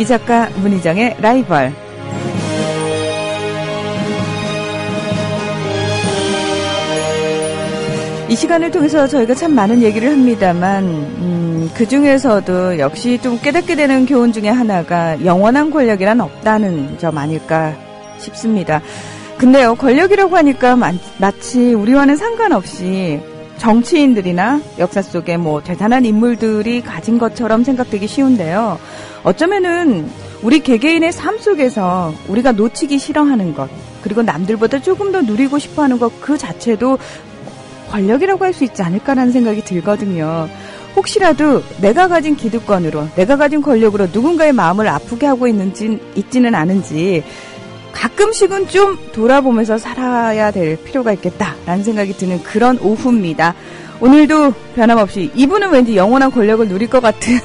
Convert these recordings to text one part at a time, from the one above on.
이 작가 문희정의 라이벌. 이 시간을 통해서 저희가 참 많은 얘기를 합니다만 그중에서도 역시 좀 깨닫게 되는 교훈 중에 하나가 영원한 권력이란 없다는 점 아닐까 싶습니다. 근데요, 권력이라고 하니까 마치 우리와는 상관없이 정치인들이나 역사 속에 대단한 인물들이 가진 것처럼 생각되기 쉬운데요. 어쩌면은 우리 개개인의 삶 속에서 우리가 놓치기 싫어하는 것, 그리고 남들보다 조금 더 누리고 싶어하는 것 그 자체도 권력이라고 할 수 있지 않을까라는 생각이 들거든요. 혹시라도 내가 가진 기득권으로, 내가 가진 권력으로 누군가의 마음을 아프게 하고 있지는 않은지 가끔씩은 좀 돌아보면서 살아야 될 필요가 있겠다라는 생각이 드는 그런 오후입니다. 오늘도 변함없이 이분은 왠지 영원한 권력을 누릴 것 같은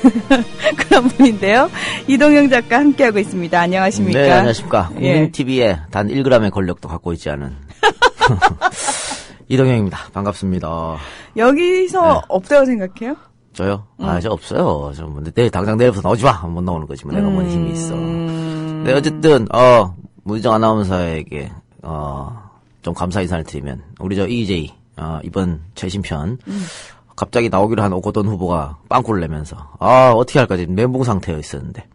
그런 분인데요. 이동영 작가 함께하고 있습니다. 안녕하십니까? 네, 안녕하십니까. 국민TV에 단 1g의 권력도 갖고 있지 않은 이동영입니다. 반갑습니다. 여기서 없다고 생각해요? 저요? 저 없어요. 당장 내일부터 나오지 마! 못 나오는 거지. 내가 뭔 힘이 있어. 네, 어쨌든, 문희정 아나운서에게, 좀 감사 인사를 드리면, 우리 EJ, 이번 최신편, 갑자기 나오기로 한 오거돈 후보가 빵꾸를 내면서, 어떻게 할까 지금 멘붕 상태에 있었는데,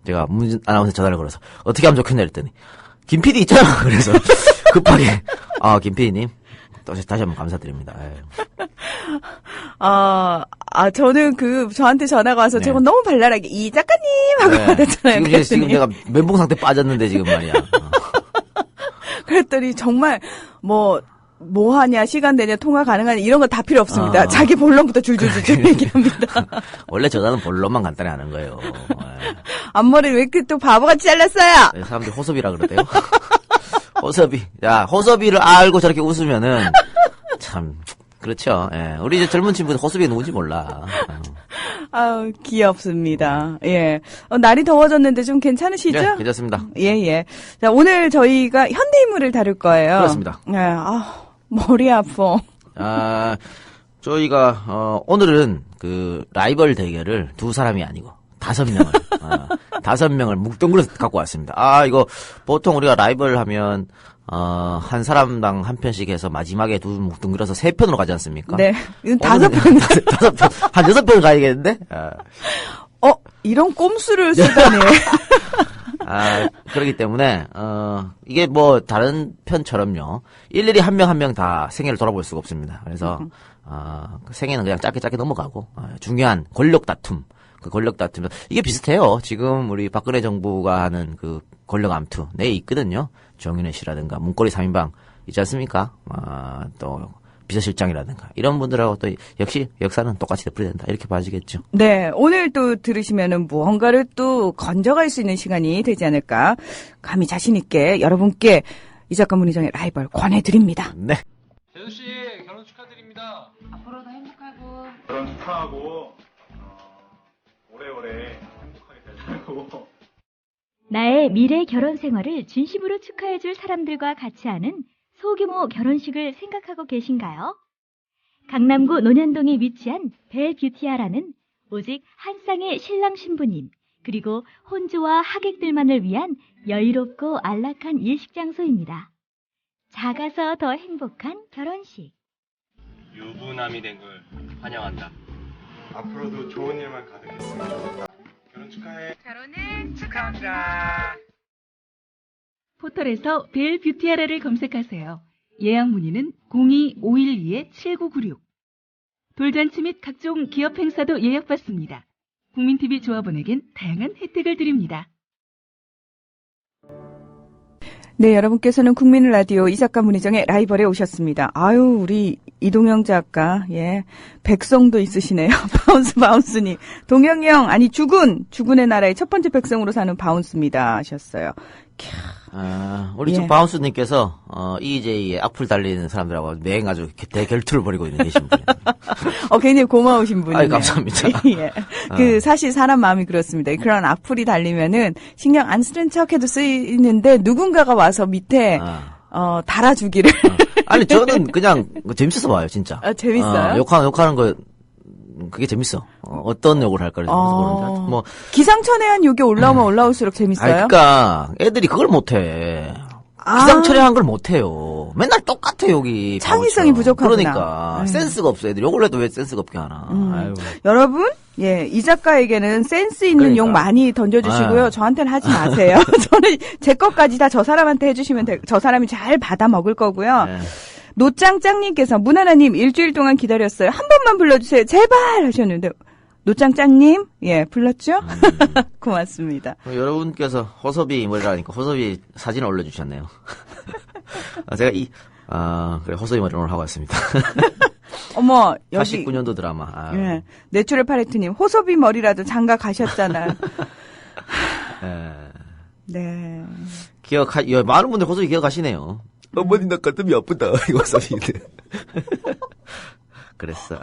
제가 문희정 아나운서 전화를 걸어서, 어떻게 하면 좋겠냐 했더니, 김 PD 있잖아! 그래서, 급하게, 김 PD님, 다시 한번 감사드립니다. 저는 저한테 전화가 와서 저건 너무 발랄하게, 이 작가님! 하고 받았잖아요. 지금 내가 멘붕 상태 빠졌는데, 지금 말이야. 그랬더니 정말, 뭐 하냐, 시간 되냐, 통화 가능하냐, 이런 거 다 필요 없습니다. 자기 본론부터 줄줄줄 얘기합니다. 원래 전화는 본론만 간단히 하는 거예요. 앞머리를 왜 이렇게 또 바보같이 잘랐어요? 네, 사람들이 호섭이라 그러대요. 호섭이. 야, 호섭이를 알고 저렇게 웃으면은, 참, 그렇죠. 예. 우리 이제 젊은 친구들 호섭이 누군지 몰라. 귀엽습니다. 예. 날이 더워졌는데 좀 괜찮으시죠? 네, 괜찮습니다. 예. 자, 오늘 저희가 현대인물을 다룰 거예요. 그렇습니다. 예, 머리 아파. 저희가, 오늘은 라이벌 대결을 두 사람이 아니고, 5명을, 5명을 뭉뚱그려서 갖고 왔습니다. 이거, 보통 우리가 라이벌 하면, 한 사람당 한 편씩 해서 마지막에 두 뭉뚱그려서 3편으로 가지 않습니까? 네. 이건 5편. 5편. 한 6편 가야겠는데? 이런 꼼수를 쓰다니. 그렇기 때문에, 이게 다른 편처럼요. 일일이 한 명 다 생애를 돌아볼 수가 없습니다. 그래서, 그 생애는 그냥 짧게 넘어가고, 중요한 권력 다툼. 그 권력 다툼. 이게 비슷해요. 지금 우리 박근혜 정부가 하는 그 권력 암투. 네, 있거든요. 정윤회 씨라든가, 문고리 3인방 있지 않습니까? 또, 비서실장이라든가. 이런 분들하고 또 역시 역사는 똑같이 되풀이된다. 이렇게 봐지겠죠. 네. 오늘 또 들으시면은 무언가를 또 건져갈 수 있는 시간이 되지 않을까. 감히 자신있게 여러분께 이 작가 문희정의 라이벌 권해드립니다. 네. 재수씨, 결혼 축하드립니다. 앞으로도 행복하고. 결혼 축하하고, 오래오래 행복하게 잘 살고. 나의 미래 결혼 생활을 진심으로 축하해줄 사람들과 같이 하는 소규모 결혼식을 생각하고 계신가요? 강남구 논현동에 위치한 벨뷰티아라는 오직 한 쌍의 신랑 신부님 그리고 혼주와 하객들만을 위한 여유롭고 안락한 일식 장소입니다. 작아서 더 행복한 결혼식. 유부남이 된 걸 환영한다. 앞으로도 좋은 일만 가득했으면 좋겠다. 결혼 축하해. 결혼을 축하합니다. 포털에서 벨뷰티아라를 검색하세요. 예약 문의는 02-512-7996. 돌잔치 및 각종 기업 행사도 예약받습니다. 국민TV 조합원에겐 다양한 혜택을 드립니다. 네, 여러분께서는 국민 라디오 이 작가 문희정의 라이벌에 오셨습니다. 우리 이동영 작가, 백성도 있으시네요. 바운스니. 동영이 형, 주군의 나라의 첫 번째 백성으로 사는 바운스입니다. 하셨어요. 우리 쪽 바운스님께서, EJ에 악플 달리는 사람들하고 매행 아주 대결투를 벌이고 계신 분이에요. 굉장히 고마우신 분이에요. 감사합니다. 사실 사람 마음이 그렇습니다. 그런 악플이 달리면은 신경 안 쓰는 척 해도 쓰이는데 누군가가 와서 밑에, 달아주기를. 아니, 저는 그냥 재밌어서 봐요, 진짜. 재밌어요? 욕하는 거, 그게 재밌어. 어떤 욕을 할까를 보는데. 뭐 기상천외한 욕이 올라오면 올라올수록 재밌어요. 그러니까 애들이 그걸 못해. 기상천외한 걸 못해요. 맨날 똑같아 여기. 창의성이 부족하구나. 그러니까 센스가 없어 애들. 욕을 해도 왜 센스가 없게 하나. 아유. 여러분, 이 작가에게는 센스 있는 그러니까. 욕 많이 던져주시고요. 저한테는 하지 마세요. 저는 제 것까지 다 저 사람한테 해주시면 저 사람이 잘 받아 먹을 거고요. 네. 노짱짱님께서 문하나님 일주일 동안 기다렸어요. 한 번만 불러주세요. 제발 하셨는데 노짱짱님 불렀죠? 고맙습니다. 여러분께서 호섭이 머리라니까 호섭이 사진을 올려주셨네요. 제가 그래 호섭이 머리를 오늘 하고 왔습니다. 어머 여기 89년도 드라마. 내추럴 팔레트님 호섭이 머리라도 장가 가셨잖아요. 네. 많은 분들 호섭이 기억하시네요. 어머니 나 가슴이 아프다. 이거 호섭이인데. 그랬어.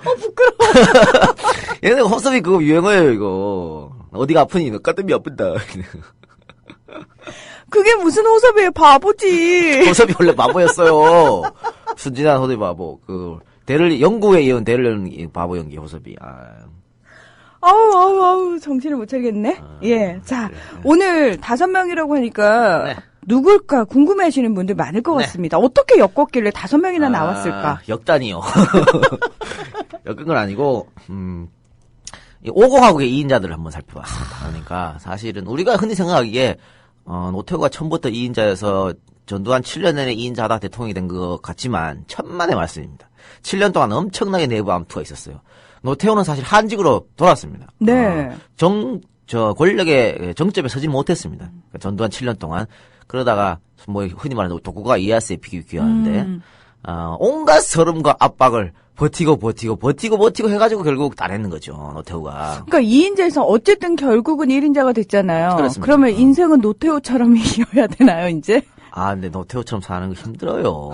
부끄러워. 얘네 호섭이 그거 유행어예요 이거. 어디가 아프니 너 가슴이 아프다. 그게 무슨 호섭이에요? 바보지. 호섭이 원래 바보였어요. 순진한 호섭이 바보. 영구에 이은 대를 여는 바보 연기 호섭이. 아우, 정신을 못 차리겠네. 자, 오늘 5명이라고 하니까, 누굴까 궁금해 하시는 분들 많을 것 같습니다. 어떻게 엮었길래 5명이나 나왔을까? 역단이요. 엮은 건 아니고, 50하고의 2인자들을 한번 살펴봤습니다. 그러니까, 사실은 우리가 흔히 생각하기에, 노태우가 처음부터 2인자여서 전두환 7년 내내 2인자다 대통령이 된 것 같지만, 천만의 말씀입니다. 7년 동안 엄청나게 내부 암투가 있었어요. 노태우는 사실 한직으로 돌았습니다. 네. 권력의 정점에 서지 못했습니다. 그러니까 전두환 7년 동안. 그러다가, 흔히 말하는 독고가 이에야스에 비교하는데, 온갖 서름과 압박을 버티고 해가지고 결국 따냈는 거죠, 노태우가. 그러니까 2인자에서 어쨌든 결국은 1인자가 됐잖아요. 그렇습니다. 그러면 인생은 노태우처럼 이어야 되나요, 이제? 근데 노태우처럼 사는 거 힘들어요.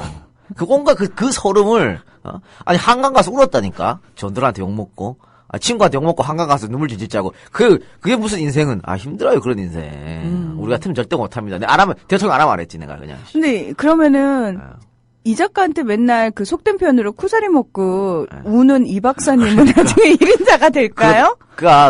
온갖 그 서름을, 아니, 한강 가서 울었다니까? 전들한테 욕먹고, 친구한테 욕먹고 한강 가서 눈물 질질 짜고, 그게 무슨 인생은, 힘들어요, 그런 인생. 우리 같으면 절대 못합니다. 내가 안 하면, 대통령 안 하면 안 했지, 내가 그냥. 근데, 그러면은, 이 작가한테 맨날 속된 표현으로 쿠사리 먹고 우는 이 박사님은 나중에 1인자가 될까요?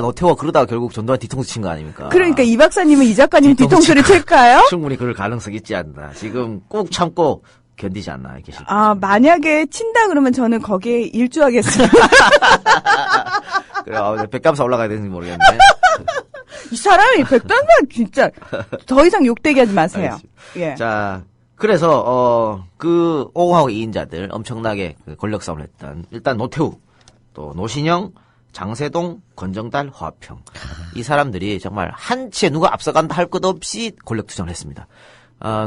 노태우가 그러다가 결국 전두환 뒤통수 친 거 아닙니까? 그러니까 이 박사님은 이 작가님 뒤통수를 칠까요? 충분히 그럴 가능성이 있지 않나. 지금 꾹 참고 견디지 않나, 이렇게 싶어요. 만약에 친다 그러면 저는 거기에 일주하겠습니다. 그래, 백감사 올라가야 되는지 모르겠네. 이 사람이 백단사 진짜 더 이상 욕되게 하지 마세요. 자, 그래서 50하고 2인자들 엄청나게 권력 싸움을 했던 일단 노태우, 또 노신영, 장세동, 권정달, 화평. 이 사람들이 정말 한치에 누가 앞서간다 할 것 없이 권력 투쟁을 했습니다.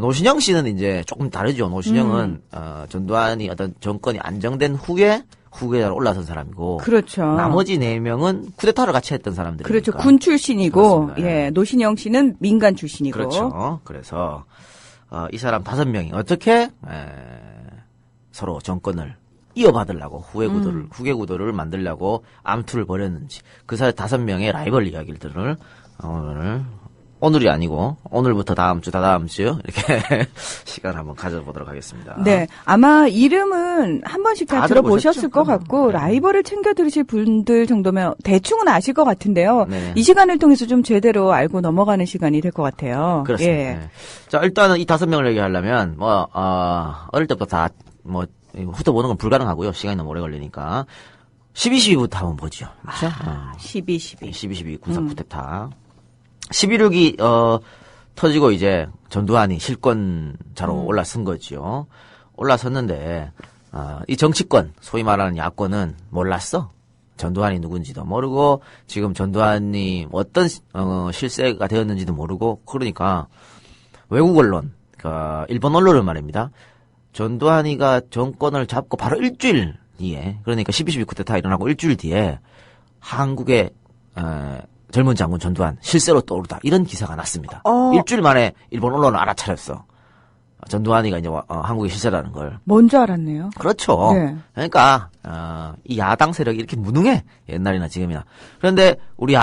노신영 씨는 이제 조금 다르죠. 노신영은 전두환이 어떤 정권이 안정된 후에 후계자로 올라선 사람이고, 그렇죠. 나머지 4명은 쿠데타를 같이 했던 사람들이니까. 그렇죠. 군 출신이고, 그렇습니다. 노신영 씨는 민간 출신이고. 그렇죠. 그래서 이 사람 5명이 어떻게 서로 정권을 이어받으려고 후계 구도를 만들려고 암투를 벌였는지 그 사이 5명의 라이벌 이야기들을 오늘이 아니고 오늘부터 다음 주 이렇게 시간을 한번 가져보도록 하겠습니다. 네, 아마 이름은 한 번씩 다 들어보셨을 것 같고 라이벌을 챙겨 들으실 분들 정도면 대충은 아실 것 같은데요. 네네. 이 시간을 통해서 좀 제대로 알고 넘어가는 시간이 될 것 같아요. 그렇습니다. 네. 자, 일단은 이 5명을 얘기하려면 어릴 때부터 다 훑어보는 건 불가능하고요. 시간이 너무 오래 걸리니까 12.12부터 한번 보죠. 그렇죠? 12.12 군사 쿠데타. 11.6이 터지고 이제 전두환이 실권자로 올라선 거죠. 올라섰는데 이 정치권, 소위 말하는 야권은 몰랐어. 전두환이 누군지도 모르고 지금 전두환이 어떤 실세가 되었는지도 모르고 그러니까 외국 언론, 일본 언론은 말입니다. 전두환이가 정권을 잡고 바로 일주일 뒤에, 그러니까 12.12 쿠데타 일어나고 일주일 뒤에 한국의 젊은 장군 전두환 실세로 떠오르다 이런 기사가 났습니다. 일주일 만에 일본 언론은 알아차렸어. 전두환이가 이제 한국의 실세라는 걸. 뭔지 알았네요. 그렇죠. 네. 그러니까 이 야당 세력이 이렇게 무능해. 옛날이나 지금이나. 그런데 우리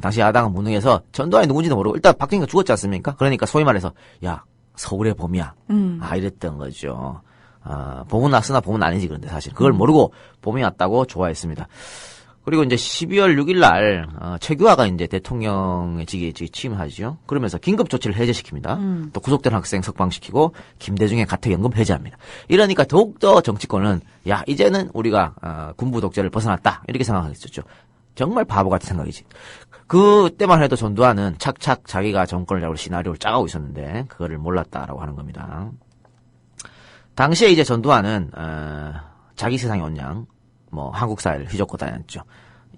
당시 야당은 무능해서 전두환이 누군지도 모르고 일단 박정희가 죽었지 않습니까? 그러니까 소위 말해서 야 서울의 봄이야. 이랬던 거죠. 봄은 왔으나 봄은 아니지 그런데 사실 그걸 모르고 봄이 왔다고 좋아했습니다. 그리고 이제 12월 6일 날 최규하가 이제 대통령의 직에 취임하죠. 그러면서 긴급 조치를 해제시킵니다. 또 구속된 학생 석방시키고 김대중의 가택연금 해제합니다. 이러니까 더욱더 정치권은 야 이제는 우리가 군부 독재를 벗어났다 이렇게 생각했었죠. 정말 바보 같은 생각이지. 그때만 해도 전두환은 착착 자기가 정권을 잡을 시나리오를 짜가고 있었는데 그거를 몰랐다라고 하는 겁니다. 당시에 이제 전두환은 자기 세상에 온양 뭐 한국 사회를 휘젓고 다녔죠.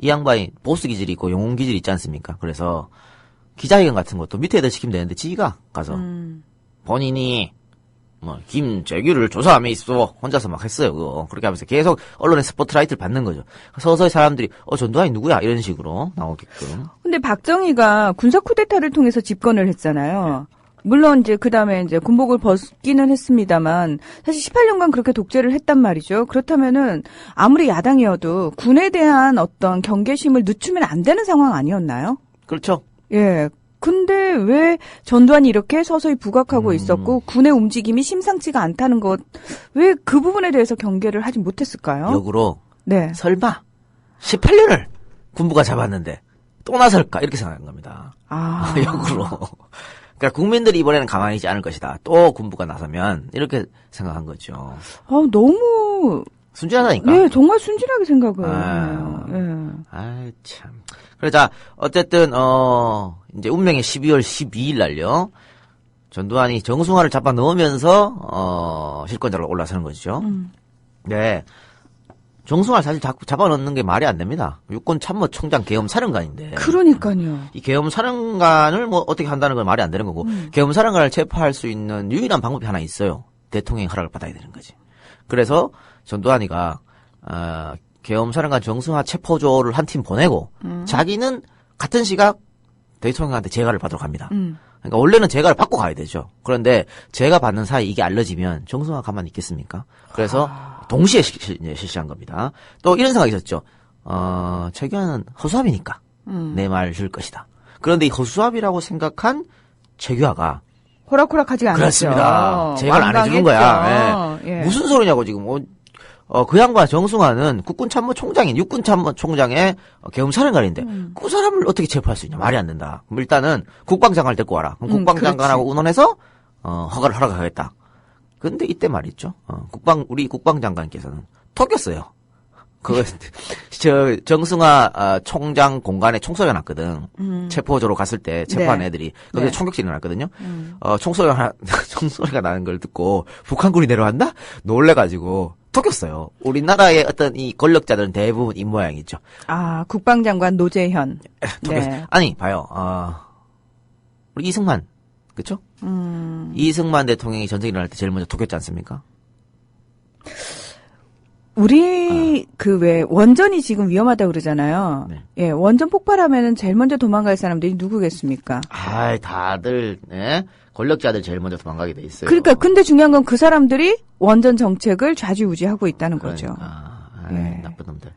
이 양반이 보스 기질이 있고 영웅 기질이 있지 않습니까? 그래서 기자회견 같은 것도 밑에 애들 시키면 되는데 지가 가서 본인이 뭐 김재규를 조사함에 있어 혼자서 막 했어요. 그거 그렇게 하면서 계속 언론의 스포트라이트를 받는 거죠. 서서히 사람들이 전두환이 누구야 이런 식으로 나오게끔. 근데 박정희가 군사 쿠데타를 통해서 집권을 했잖아요. 물론 이제 그다음에 이제 군복을 벗기는 했습니다만 사실 18년간 그렇게 독재를 했단 말이죠. 그렇다면은 아무리 야당이어도 군에 대한 어떤 경계심을 늦추면 안 되는 상황 아니었나요? 그렇죠. 예. 근데 왜 전두환이 이렇게 서서히 부각하고 있었고 군의 움직임이 심상치가 않다는 것, 왜 그 부분에 대해서 경계를 하지 못했을까요? 역으로 네. 설마 18년을 군부가 잡았는데 또 나설까 이렇게 생각한 겁니다. 역으로. 그러니까 국민들이 이번에는 가만히 있지 않을 것이다. 또 군부가 나서면 이렇게 생각한 거죠. 너무 순진하다니까. 네, 정말 순진하게 생각을 해요. 아, 참. 그래, 자, 어쨌든, 이제 운명의 12월 12일 날요. 전두환이 정승화를 잡아 넣으면서, 실권자로 올라서는 거죠. 네. 정승화를 사실 자꾸 잡아 넣는 게 말이 안 됩니다. 육군 참모총장 계엄사령관인데. 그러니까요. 이 계엄사령관을 뭐 어떻게 한다는 건 말이 안 되는 거고, 계엄사령관을 체포할 수 있는 유일한 방법이 하나 있어요. 대통령의 허락을 받아야 되는 거지. 그래서 전두환이가, 계엄사령관 정승화 체포조를 한 팀 보내고 자기는 같은 시각 대통령한테 재가를 받으러 갑니다. 그러니까 원래는 재가를 받고 가야 되죠. 그런데 재가 받는 사이 이게 알려지면 정승화가 가만히 있겠습니까? 그래서 동시에 실시한 겁니다. 또 이런 생각이 있었죠. 최규하는 허수아비니까 내 말 줄 것이다. 그런데 이 허수아비라고 생각한 최규하가 호락호락하지 않았죠. 그렇습니다. 재가를 안 해주는 거야. 예. 무슨 소리냐고 지금. 그 양반 정승화는 국군참모총장인 육군참모총장의 계엄사령관인데 그 사람을 어떻게 체포할 수 있냐 말이 안 된다. 그럼 일단은 국방장관을 데리고 와라. 그럼 국방장관하고 의논해서 허가를 허락하겠다. 근데 이때 말이죠. 우리 국방장관께서는 톡였어요. 정승화 총장 공간에 총소리가 났거든. 체포조로 갔을 때 체포한 애들이 거기서 총격질이 났거든요. 총소리가 나는 걸 듣고 북한군이 내려왔나? 놀래가지고 톡였어요. 우리나라의 어떤 이 권력자들은 대부분 이 모양이죠. 국방장관 노재현. 네. 아니 봐요. 우리 이승만 그렇죠? 이승만 대통령이 전쟁 일어날 때 제일 먼저 톡였지 않습니까? 우리 왜 원전이 지금 위험하다고 그러잖아요. 네. 예, 원전 폭발하면은 제일 먼저 도망갈 사람들이 누구겠습니까? 다들 권력자들 제일 먼저 도망가게 돼 있어요. 그러니까 근데 중요한 건 그 사람들이 원전 정책을 좌지우지하고 있다는 거죠. 나쁜 놈들.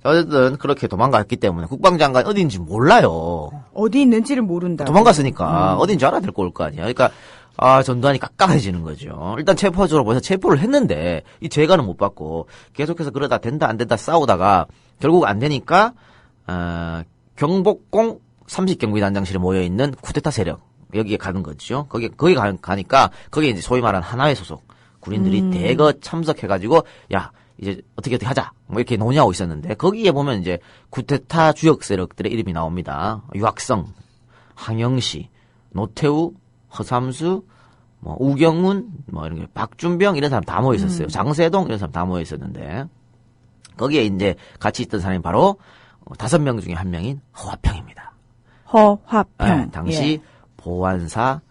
어쨌든 그렇게 도망갔기 때문에 국방장관 어디인지 몰라요. 어디 있는지를 모른다. 도망갔으니까 어딘지 알아야 될 거 올 거 아니야. 그러니까 전두환이 깝깝해지는 거죠. 일단 체포조로 벌써 체포를 했는데 이 재가는 못 받고 계속해서 그러다 된다 안 된다 싸우다가 결국 안 되니까 경복궁 30경비단장실에 모여 있는 쿠데타 세력 여기에 가는 거죠. 거기 가니까 거기에 이제 소위 말하는 하나회 소속 군인들이 대거 참석해가지고 야 이제 어떻게 하자 뭐 이렇게 논의하고 있었는데 거기에 보면 이제 쿠데타 주역 세력들의 이름이 나옵니다. 유학성, 항영시, 노태우, 허삼수, 뭐 우경훈, 뭐 이런 게 박준병 이런 사람 다 모여 있었어요. 장세동 이런 사람 다 모여 있었는데 거기에 이제 같이 있던 사람이 바로 5명 중에 한 명인 허화평입니다. 허화평. 당시 보안사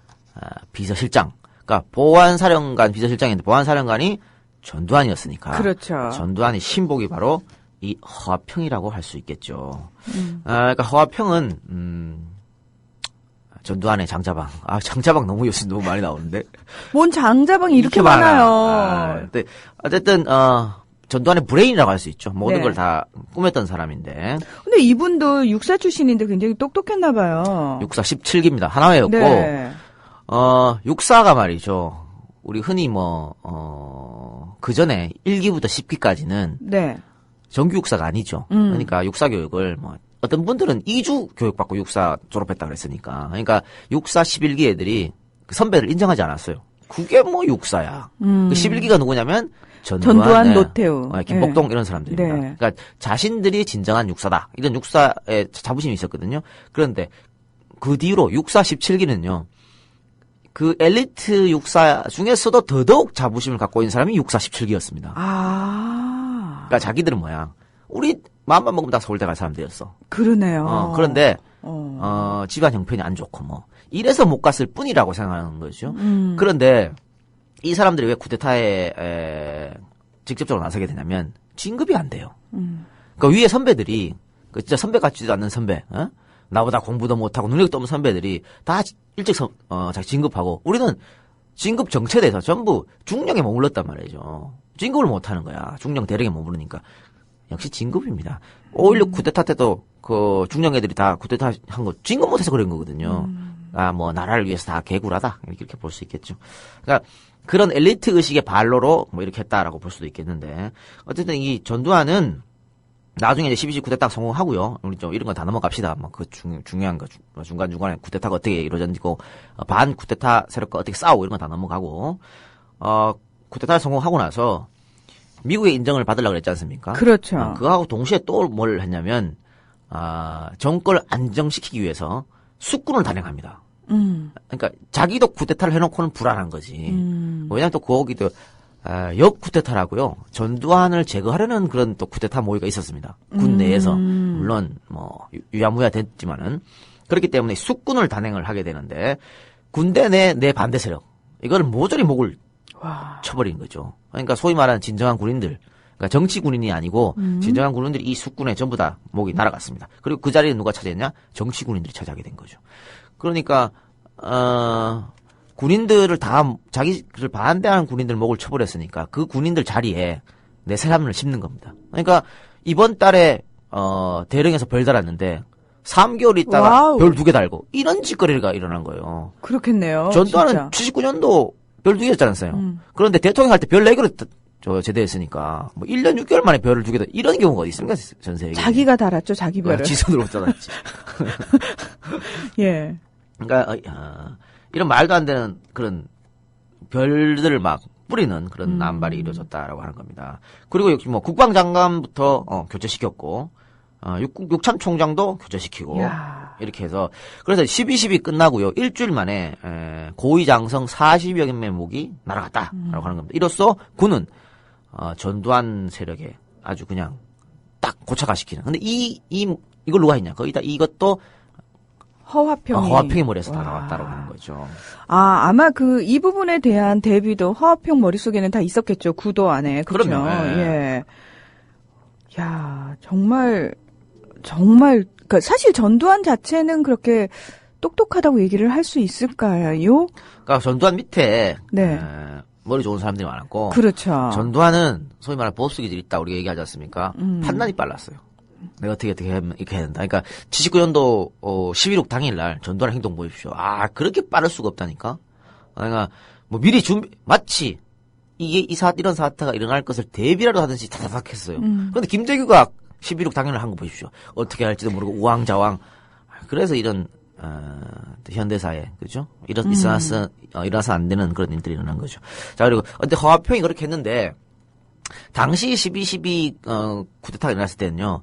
비서실장. 그러니까 보안사령관 비서실장인데 보안사령관이 전두환이었으니까. 그렇죠. 전두환의 신복이 바로 이 허화평이라고 할 수 있겠죠. 그러니까 허화평은 전두환의 장자방. 장자방 요즘 너무 많이 나오는데. 뭔 장자방이 이렇게 많아요. 네. 어쨌든, 전두환의 브레인이라고 할 수 있죠. 모든 걸 다 꾸몄던 사람인데. 근데 이분도 육사 출신인데 굉장히 똑똑했나 봐요. 육사 17기입니다. 하나회였고. 네. 육사가 말이죠. 우리 흔히 그 전에 1기부터 10기까지는 네. 정규 육사가 아니죠. 그러니까 육사 교육을 뭐 어떤 분들은 2주 교육받고 육사 졸업했다 그랬으니까. 그러니까 육사 11기 애들이 그 선배를 인정하지 않았어요. 그게 뭐 육사야. 그 11기가 누구냐면 전두환, 네. 노태우, 김복동 네. 이런 사람들입니다. 네. 그러니까 자신들이 진정한 육사다. 이런 육사에 자부심이 있었거든요. 그런데 그 뒤로 육사 17기는요. 그 엘리트 육사 중에서도 더더욱 자부심을 갖고 있는 사람이 육사 17기였습니다. 그러니까 자기들은 뭐야. 우리 마음만 먹으면 다 서울대 갈 사람들이었어. 그러네요. 그런데 집안 형편이 안 좋고 뭐 이래서 못 갔을 뿐이라고 생각하는 거죠. 그런데 이 사람들이 왜 쿠데타에 직접적으로 나서게 되냐면 진급이 안 돼요. 그러니까 위에 선배들이 진짜 선배 같지도 않는 선배, 나보다 공부도 못하고 능력도 없는 선배들이 다 일찍 자기 진급하고 우리는 진급 정체돼서 전부 중령에 머물렀단 말이죠. 진급을 못하는 거야. 중령 대령에 머무르니까. 역시 진급입니다. 5.16 쿠데타 때도 그 중령 애들이 다 쿠데타 한 거 진급 못해서 그런 거거든요. 뭐 나라를 위해서 다 개굴하다 이렇게 볼 수 있겠죠. 그러니까 그런 엘리트 의식의 발로로 뭐 이렇게 했다라고 볼 수도 있겠는데 어쨌든 이 전두환은 나중에 이제 12.12 쿠데타 성공하고요. 우리 좀 이런 건 다 넘어갑시다. 뭐 그 중요한 거 중간중간에 쿠데타가 어떻게 이루어졌고 반 쿠데타 세력과 어떻게 싸우고 이런 건 다 넘어가고 쿠데타 성공하고 나서 미국의 인정을 받으려고 그랬지 않습니까? 그렇죠. 그거하고 동시에 또 뭘 했냐면 정권을 안정시키기 위해서 숙군을 단행합니다. 그러니까 자기도 쿠데타를 해놓고는 불안한 거지. 왜냐하면 또 거기도 역 쿠데타라고요. 전두환을 제거하려는 그런 또 쿠데타 모의가 있었습니다. 군 내에서 물론 뭐 유야무야 됐지만은 그렇기 때문에 숙군을 단행을 하게 되는데 군대 내 반대 세력 이걸 모조리 목을 쳐버린 거죠. 그러니까 소위 말하는 진정한 군인들, 그러니까 정치 군인이 아니고 진정한 군인들이 이 숙군에 전부 다 목이 날아갔습니다. 그리고 그 자리에 누가 차지했냐? 정치 군인들이 차지하게 된 거죠. 그러니까 군인들을 다 자기를 반대하는 군인들 목을 쳐버렸으니까 그 군인들 자리에 내 사람을 심는 겁니다. 그러니까 이번 달에 대령에서 별 달았는데 3개월 있다가 별 2개 달고 이런 짓거리가 일어난 거예요. 그렇겠네요. 전두환은 79년도 별 2개였잖아요. 그런데 대통령 할 때 별 4개로 제대했으니까 뭐 1년 6개월 만에 별을 2개 이런 경우가 어디 있습니까? 전 세계에. 자기가 달았죠. 자기 별을. 지선으로 달았지. 예. 그러니까 이런 말도 안 되는 그런 별들을 막 뿌리는 그런 남발이 이루어졌다라고 하는 겁니다. 그리고 역시 뭐 국방장관부터 교체시켰고 육참총장도 교체시키고 이렇게 해서 그래서 12.12 끝나고요. 일주일 만에 고위장성 40여 명목이 날아갔다라고 하는 겁니다. 이로써 군은 전두환 세력에 아주 그냥 딱 고착화시키는. 근데 이걸 누가 했냐? 거기다 이것도 허화평이 머리에서 다 나왔다라고 하는 거죠. 아마 이 부분에 대한 대비도 허화평 머릿속에는 다 있었겠죠. 구도 안에. 그렇죠. 그럼요. 예. 야, 정말 그러니까 사실 전두환 자체는 그렇게 똑똑하다고 얘기를 할 수 있을까요? 그러니까 전두환 밑에 네. 머리 좋은 사람들이 많았고 그렇죠. 전두환은 소위 말하는 보수기질이 있다 우리가 얘기하지 않습니까? 판단이 빨랐어요. 내가 어떻게 하면 이렇게 해야 된다. 그러니까 79년도 11.6 당일날 전두환 행동 보십시오. 그렇게 빠를 수가 없다니까. 그러니까 뭐 미리 마치 이런 사태가 일어날 것을 대비라도 하든지 다다닥 했어요. 그런데 김대규가 11.6 당일날 한 거 보십시오. 어떻게 할지도 모르고 우왕좌왕. 그래서 이런 현대사에 그죠? 일어나서 안 되는 그런 일들이 일어난 거죠. 자 그리고 근데 허화평이 그렇게 했는데 당시 12.12 쿠데타가 일어났을 때는요.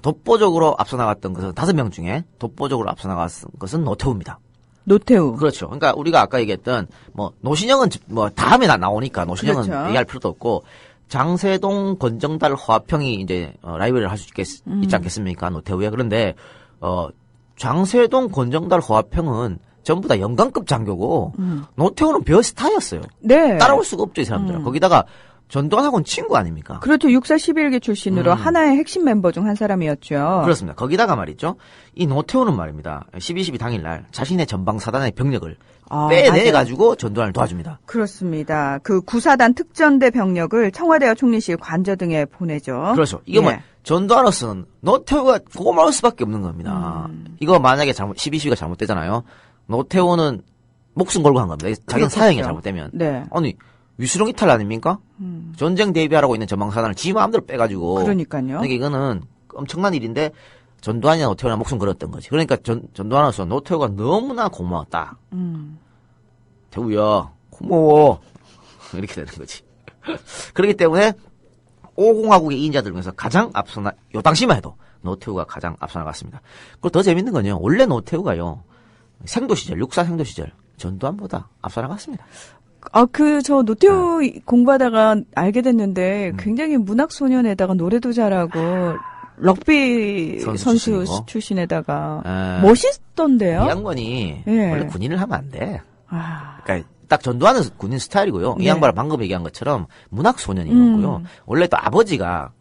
독보적으로 앞서 나갔던 것은 5명 중에 독보적으로 앞서 나갔던 것은 노태우입니다. 노태우. 그렇죠. 그러니까 우리가 아까 얘기했던 뭐 노신영은 뭐 다음에 나오니까 노신영은 그렇죠. 얘기할 필요도 없고 장세동, 권정달, 허화평이 이제 라이벌을 할 수 있지 않겠습니까? 노태우에. 그런데 장세동, 권정달, 허화평은 전부 다 영관급 장교고 노태우는 별스타였어요. 네. 따라올 수가 없죠, 이 사람들은. 거기다가 전두환하고는 친구 아닙니까? 그렇죠. 육사 11기 출신으로 하나의 핵심 멤버 중 한 사람이었죠. 그렇습니다. 거기다가 말이죠. 이 노태우는 말입니다. 12.12 당일날 자신의 전방사단의 병력을 빼내가지고 전두환을 도와줍니다. 그렇습니다. 그 구사단 특전대 병력을 청와대와 총리실 관저 등에 보내죠. 그렇죠. 이게 뭐 전두환으로서는 노태우가 고마울 수밖에 없는 겁니다. 이거 만약에 12.12가 잘못되잖아요. 노태우는 목숨 걸고 한 겁니다. 자기는 사형이 잘못되면. 네. 아니 위수령 이탈 아닙니까? 전쟁 대비하라고 있는 전방사단을 지 마음대로 빼가지고. 그러니까요. 그러니까 이거는 엄청난 일인데 전두환이나 노태우나 목숨 걸었던 거지. 그러니까 전두환으로서 노태우가 너무나 고마웠다. 태우야 고마워. 이렇게 되는 거지. 그렇기 때문에 5공화국의 이인자들 중에서 가장 요 당시만 해도 노태우가 가장 앞서 나갔습니다. 그리고 더 재밌는 건요. 원래 노태우가요. 생도 시절, 육사 생도 시절 전두환보다 앞서 나갔습니다. 저 노태우 공부하다가 알게 됐는데 굉장히 문학 소년에다가 노래도 잘하고 럭비 선수 출신에다가 멋있던데요. 이 양반이 예. 원래 군인을 하면 안 돼. 그러니까 딱 전두환은 군인 스타일이고요. 이 양반은 방금 얘기한 것처럼 문학 소년이었고요. 원래 또 아버지가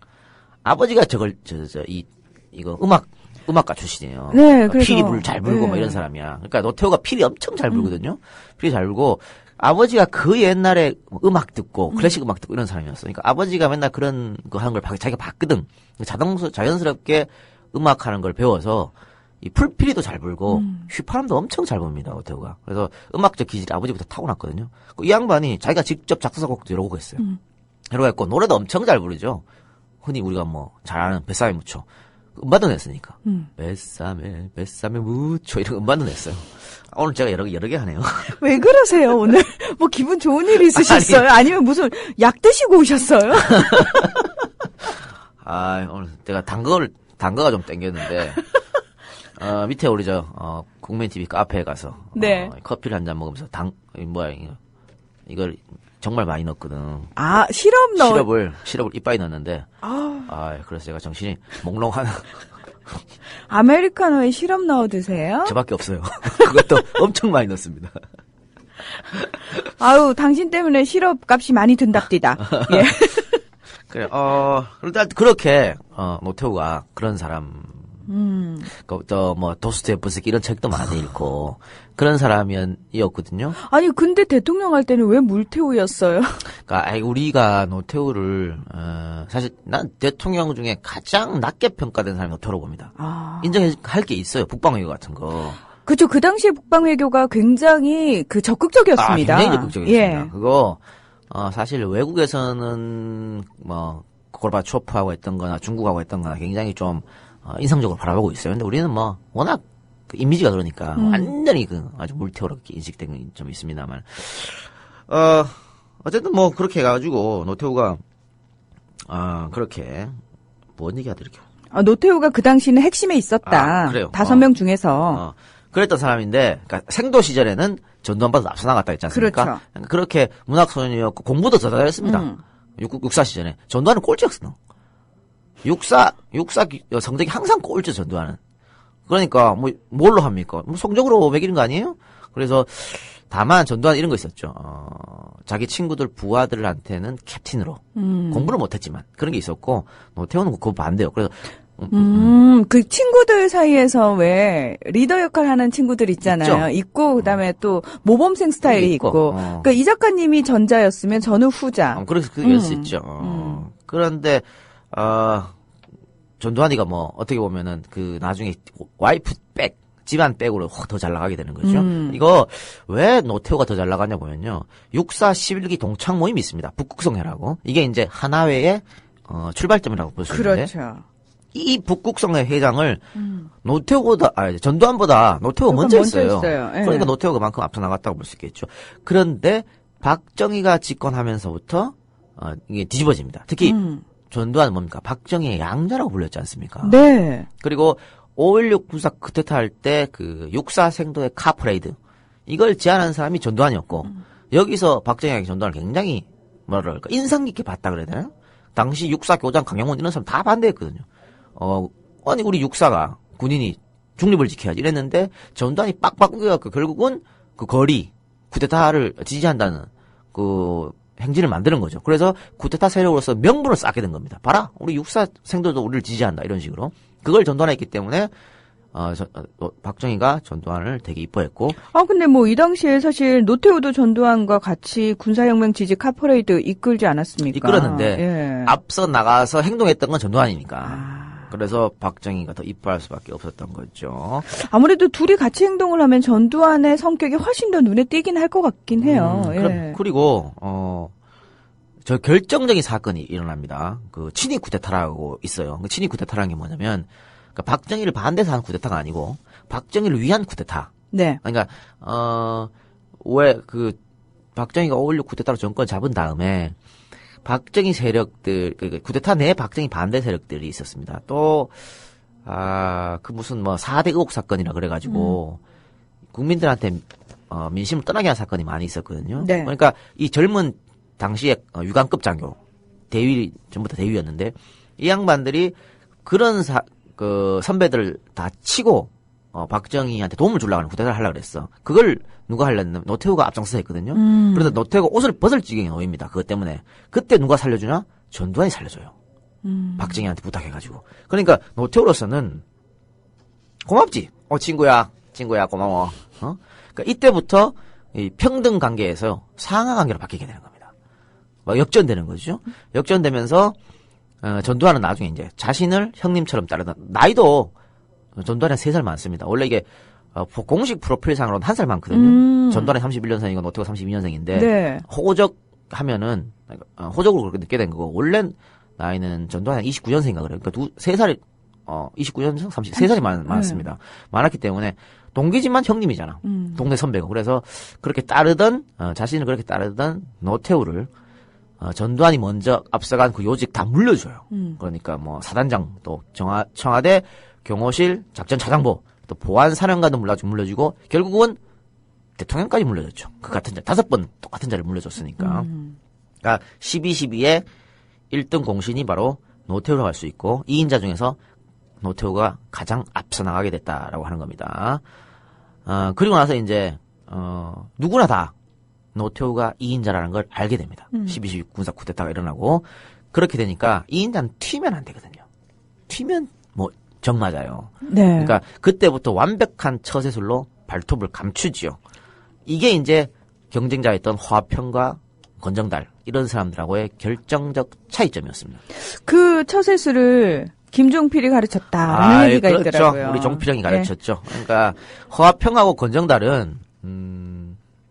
이거 음악가 출신이에요. 네, 그래서 피리 잘 불고 뭐 이런 사람이야. 그러니까 노태우가 피리 엄청 잘 불거든요. 피리 잘 불고 아버지가 그 옛날에 음악 듣고 클래식 음악 듣고 이런 사람이었어. 그러니까 아버지가 맨날 그런 거 하는 걸 자기가 봤거든. 자연스럽게 음악하는 걸 배워서 이 풀피리도 잘 불고 휘파람도 엄청 잘 붑니다. 노태우가. 그래서 음악적 기질이 아버지부터 타고났거든요. 이 양반이 자기가 직접 작사곡도 여러 곡 했어요. 여러 곡 했고 노래도 엄청 잘 부르죠. 흔히 우리가 뭐 잘 아는 뱃삼에 묻혀. 음반도 냈으니까. 뱃삼에 묻혀 이런 음반도 냈어요. 오늘 제가 여러 개 하네요. 왜 그러세요, 오늘? 뭐 기분 좋은 일 있으셨어요? 아니면 무슨 약 드시고 오셨어요? 오늘 제가 단거가 좀 땡겼는데, 밑에 우리 국민TV 카페에 가서, 네. 커피를 한 잔 먹으면서 이걸 정말 많이 넣었거든. 시럽을 이빨에 넣었는데, 그래서 제가 정신이 몽롱한. 아메리카노에 시럽 넣어 드세요? 저밖에 없어요. 그것도 엄청 많이 넣습니다. 당신 때문에 시럽 값이 많이 든답디다. 예. 그래, 일단 그렇게, 노태우가 그런 사람, 도스토옙스키 이런 책도 많이 읽고, 그런 사람이었거든요. 아니, 근데 대통령 할 때는 왜 물태우였어요? 그러니까, 우리가 노태우를, 사실, 난 대통령 중에 가장 낮게 평가된 사람이 노태우라고 봅니다. 인정할 게 있어요. 북방외교 같은 거. 그죠. 그 당시에 북방외교가 굉장히 적극적이었습니다. 굉장히 적극적이었습니다. 예. 그거, 사실 외국에서는, 고르바초프하고 했던 거나 중국하고 했던 거나 굉장히 좀, 인상적으로 바라보고 있어요. 근데 우리는 워낙 그 이미지가 그러니까 완전히 아주 물태우롭게 인식된 건 좀 있습니다만. 어쨌든 그렇게 해가지고 노태우가 그렇게 뭔 얘기하다 이렇게. 노태우가 그 당시는 핵심에 있었다. 그래요. 5명 중에서. 그랬던 사람인데, 그러니까 생도 시절에는 전두환보다 앞서 나갔다 했지 않습니까? 그렇죠. 그렇게 문학소년이었고 공부도 더 잘했습니다. 육사 시절에. 전두환은 꼴찌였어. 육사 성적이 항상 꼴찌 전두환은. 그러니까 뭘로 합니까? 성적으로 매기는 거 아니에요? 그래서 다만 전두환 이런 거 있었죠. 자기 친구들 부하들한테는 캡틴으로 공부를 못했지만 그런 게 있었고 노태우는 그거 반대요. 그래서 그 친구들 사이에서 왜 리더 역할 하는 친구들 있잖아요. 있고 그다음에 또 모범생 스타일이 있고. 그러니까 이 작가님이 전자였으면 저는 후자. 그래서 그럴 수 있죠. 그런데 전두환이가 어떻게 보면은 나중에 와이프 집안 백으로 더 잘 나가게 되는 거죠. 이거 왜 노태우가 더 잘 나가냐 보면요. 육사 11기 동창 모임이 있습니다. 북극성회라고. 이게 이제 하나회의 출발점이라고 볼 수 있는데. 그렇죠. 이 북극성회 회장을 전두환보다 노태우가 먼저 했어요. 예. 그러니까 노태우가 그만큼 앞서 나갔다고 볼 수 있겠죠. 그런데 박정희가 집권하면서부터 이게 뒤집어집니다. 특히 전두환은 뭡니까? 박정희의 양자라고 불렸지 않습니까? 네. 그리고 5.16 군사 쿠데타 할 때 육사 생도의 카퍼레이드 이걸 제안한 사람이 전두환이었고 여기서 박정희가 전두환을 굉장히 인상 깊게 봤다 그래야 되나요? 당시 육사 교장 강영훈 이런 사람 다 반대했거든요. 아니 우리 육사가 군인이 중립을 지켜야지 이랬는데 전두환이 빡빡 우겨갖고 결국은 거리 쿠데타를 지지한다는 행진을 만드는 거죠. 그래서 쿠데타 세력으로서 명분을 쌓게 된 겁니다. 봐라, 우리 육사생들도 우리를 지지한다 이런 식으로. 그걸 전두환이 했기 때문에 박정희가 전두환을 되게 이뻐했고. 근데 이 당시에 사실 노태우도 전두환과 같이 군사혁명 지지 카퍼레이드 이끌지 않았습니까? 이끌었는데 예. 앞서 나가서 행동했던 건 전두환이니까. 그래서 박정희가 더 이뻐할 수밖에 없었던 거죠. 아무래도 둘이 같이 행동을 하면 전두환의 성격이 훨씬 더 눈에 띄긴 할 것 같긴 해요. 예. 그리고 저 결정적인 사건이 일어납니다. 그 친위 쿠데타라고 있어요. 그 친위 쿠데타라는 게 뭐냐면 그러니까 박정희를 반대해서 한 쿠데타가 아니고 박정희를 위한 쿠데타. 네. 그러니까 왜 그 박정희가 5.16 쿠데타로 정권 잡은 다음에 박정희 세력들 그 쿠데타 내에 박정희 반대 세력들이 있었습니다. 또 그 무슨 뭐 4대 의혹 사건이라 그래가지고 국민들한테 민심을 떠나게 한 사건이 많이 있었거든요. 네. 그러니까 이 젊은 당시에 유관급 장교 대위 전부 다 대위였는데 이 양반들이 그런 그 선배들을 다 치고 박정희한테 도움을 주려고 하는 쿠데타를 하려고 그랬어. 그걸 누가 하려면 노태우가 앞장서서 했거든요. 그래서 노태우가 옷을 벗을 지경에 놓입니다. 그것 때문에. 그때 누가 살려주냐? 전두환이 살려줘요. 박정희한테 부탁해가지고. 그러니까 노태우로서는 고맙지. 친구야 고마워. 그러니까 이때부터 이 평등 관계에서 상하 관계로 바뀌게 되는 겁니다. 막 역전되는 거죠. 역전되면서 전두환은 나중에 이제 자신을 형님처럼 따르다. 나이도 전두환이 3살 많습니다. 원래 이게 공식 프로필상으로는 1살 많거든요. 전두환이 31년생이고 노태우가 32년생인데 네. 호적 하면은 호적으로 그렇게 늦게 된 거고 원래 나이는 전두환이 29년생인가 그래요. 그러니까 3살이 29년생 33살이 많았습니다. 많았기 때문에 동기지만 형님이잖아. 동네 선배고. 그래서 그렇게 따르던 자신을 그렇게 따르던 노태우를 전두환이 먼저 앞서간 그 요직 다 물려줘요. 그러니까 뭐 사단장 또 청와대 경호실 작전차장보 또 보안사령관도 물려주고 결국은 대통령까지 물려줬죠. 그 같은 자 5번 똑같은 자를 물려줬으니까. 그러니까 12.12의 1등 공신이 바로 노태우라고 할 수 있고 2인자 중에서 노태우가 가장 앞서 나가게 됐다라고 하는 겁니다. 그리고 나서 이제 누구나 다 노태우가 2인자라는 걸 알게 됩니다. 12.12 군사 쿠데타가 일어나고 그렇게 되니까 2인자는 튀면 안 되거든요. 튀면 뭐 정 맞아요. 네. 그러니까 그때부터 완벽한 처세술로 발톱을 감추지요. 이게 이제 경쟁자였던 화평과 권정달 이런 사람들하고의 결정적 차이점이었습니다. 그 처세술을 김종필이 가르쳤다라는 얘기가 그렇죠. 있더라고요. 우리 종필 형이 가르쳤죠. 네. 그러니까 화평하고 권정달은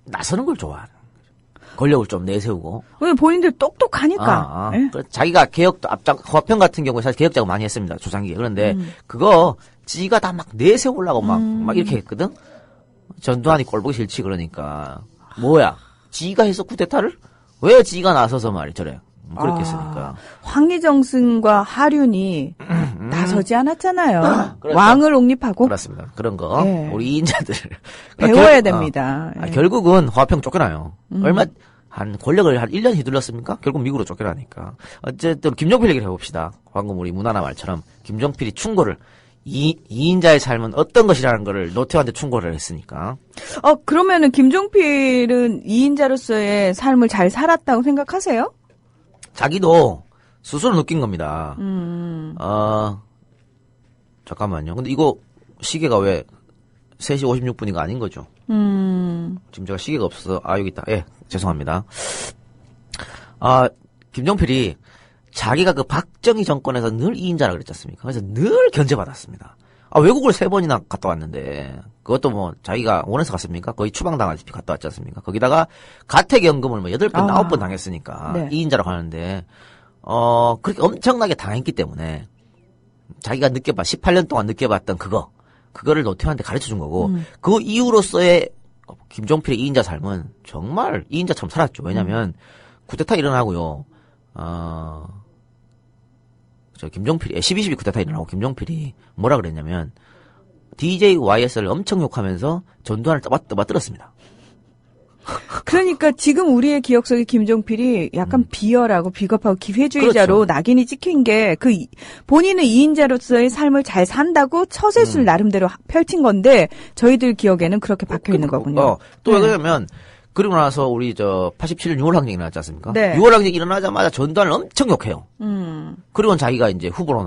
나서는 걸 좋아하는 거죠. 권력을 좀 내세우고. 왜 본인들 똑똑하니까. 네. 자기가 개혁도 화평 같은 경우에 사실 개혁작을 많이 했습니다. 조상기에. 그런데 그거 지가 다 막 내세우려고 막 이렇게 했거든. 전두환이 꼴보기 싫지 그러니까 뭐야 지가 해서 쿠데타를 왜 지가 나서서 말이 저래 그렇게 했으니까. 황희정승과 하륜이 나서지 않았잖아요. 그렇죠. 왕을 옹립하고. 그렇습니다. 그런 거 네. 우리 2인자들 배워야 됩니다. 네. 결국은 화평 쫓겨나요. 얼마 한 권력을 한 1년 휘둘렀습니까? 결국 미국으로 쫓겨나니까. 어쨌든 김종필 얘기를 해봅시다. 방금 우리 문화나 말처럼 김종필이 충고를 2인자의 삶은 어떤 것이라는 거를 노태우한테 충고를 했으니까. 그러면은 김종필은 2인자로서의 삶을 잘 살았다고 생각하세요? 자기도 스스로 느낀 겁니다. 잠깐만요. 근데 이거 시계가 왜 3시 56분이가 아닌 거죠? 지금 제가 시계가 없어서, 여기 있다. 예, 죄송합니다. 김종필이 자기가 그 박정희 정권에서 늘 2인자라 그랬지 않습니까? 그래서 늘 견제받았습니다. 외국을 3번이나 갔다 왔는데, 그것도 뭐, 자기가 원해서 갔습니까? 거의 추방당하듯이 갔다 왔지 않습니까? 거기다가 가택연금을 뭐 8번, 9번 당했으니까, 네. 2인자라고 하는데, 그렇게 엄청나게 당했기 때문에, 자기가 18년 동안 느껴봤던 그거를 노태우한테 가르쳐 준 거고, 그 이후로서의 김종필의 2인자 삶은 정말 2인자처럼 살았죠. 왜냐면, 쿠데타 일어나고요, 김종필이 12.12 쿠데타 일어나고 김종필이 뭐라 그랬냐면 DJYS를 엄청 욕하면서 전두환을 떠받들었습니다. 그러니까 지금 우리의 기억 속에 김종필이 약간 비열하고 비겁하고 기회주의자로 그렇죠. 낙인이 찍힌 게 본인은 2인자로서의 삶을 잘 산다고 처세술 나름대로 펼친 건데 저희들 기억에는 그렇게 박혀 있는 거군요. 또 왜 그러냐면 그리고 나서 우리 87년 6월 항쟁이 일어났지 않습니까? 네. 6월 항쟁이 일어나자마자 전두환을 엄청 욕해요. 그리고 자기가 이제 후보로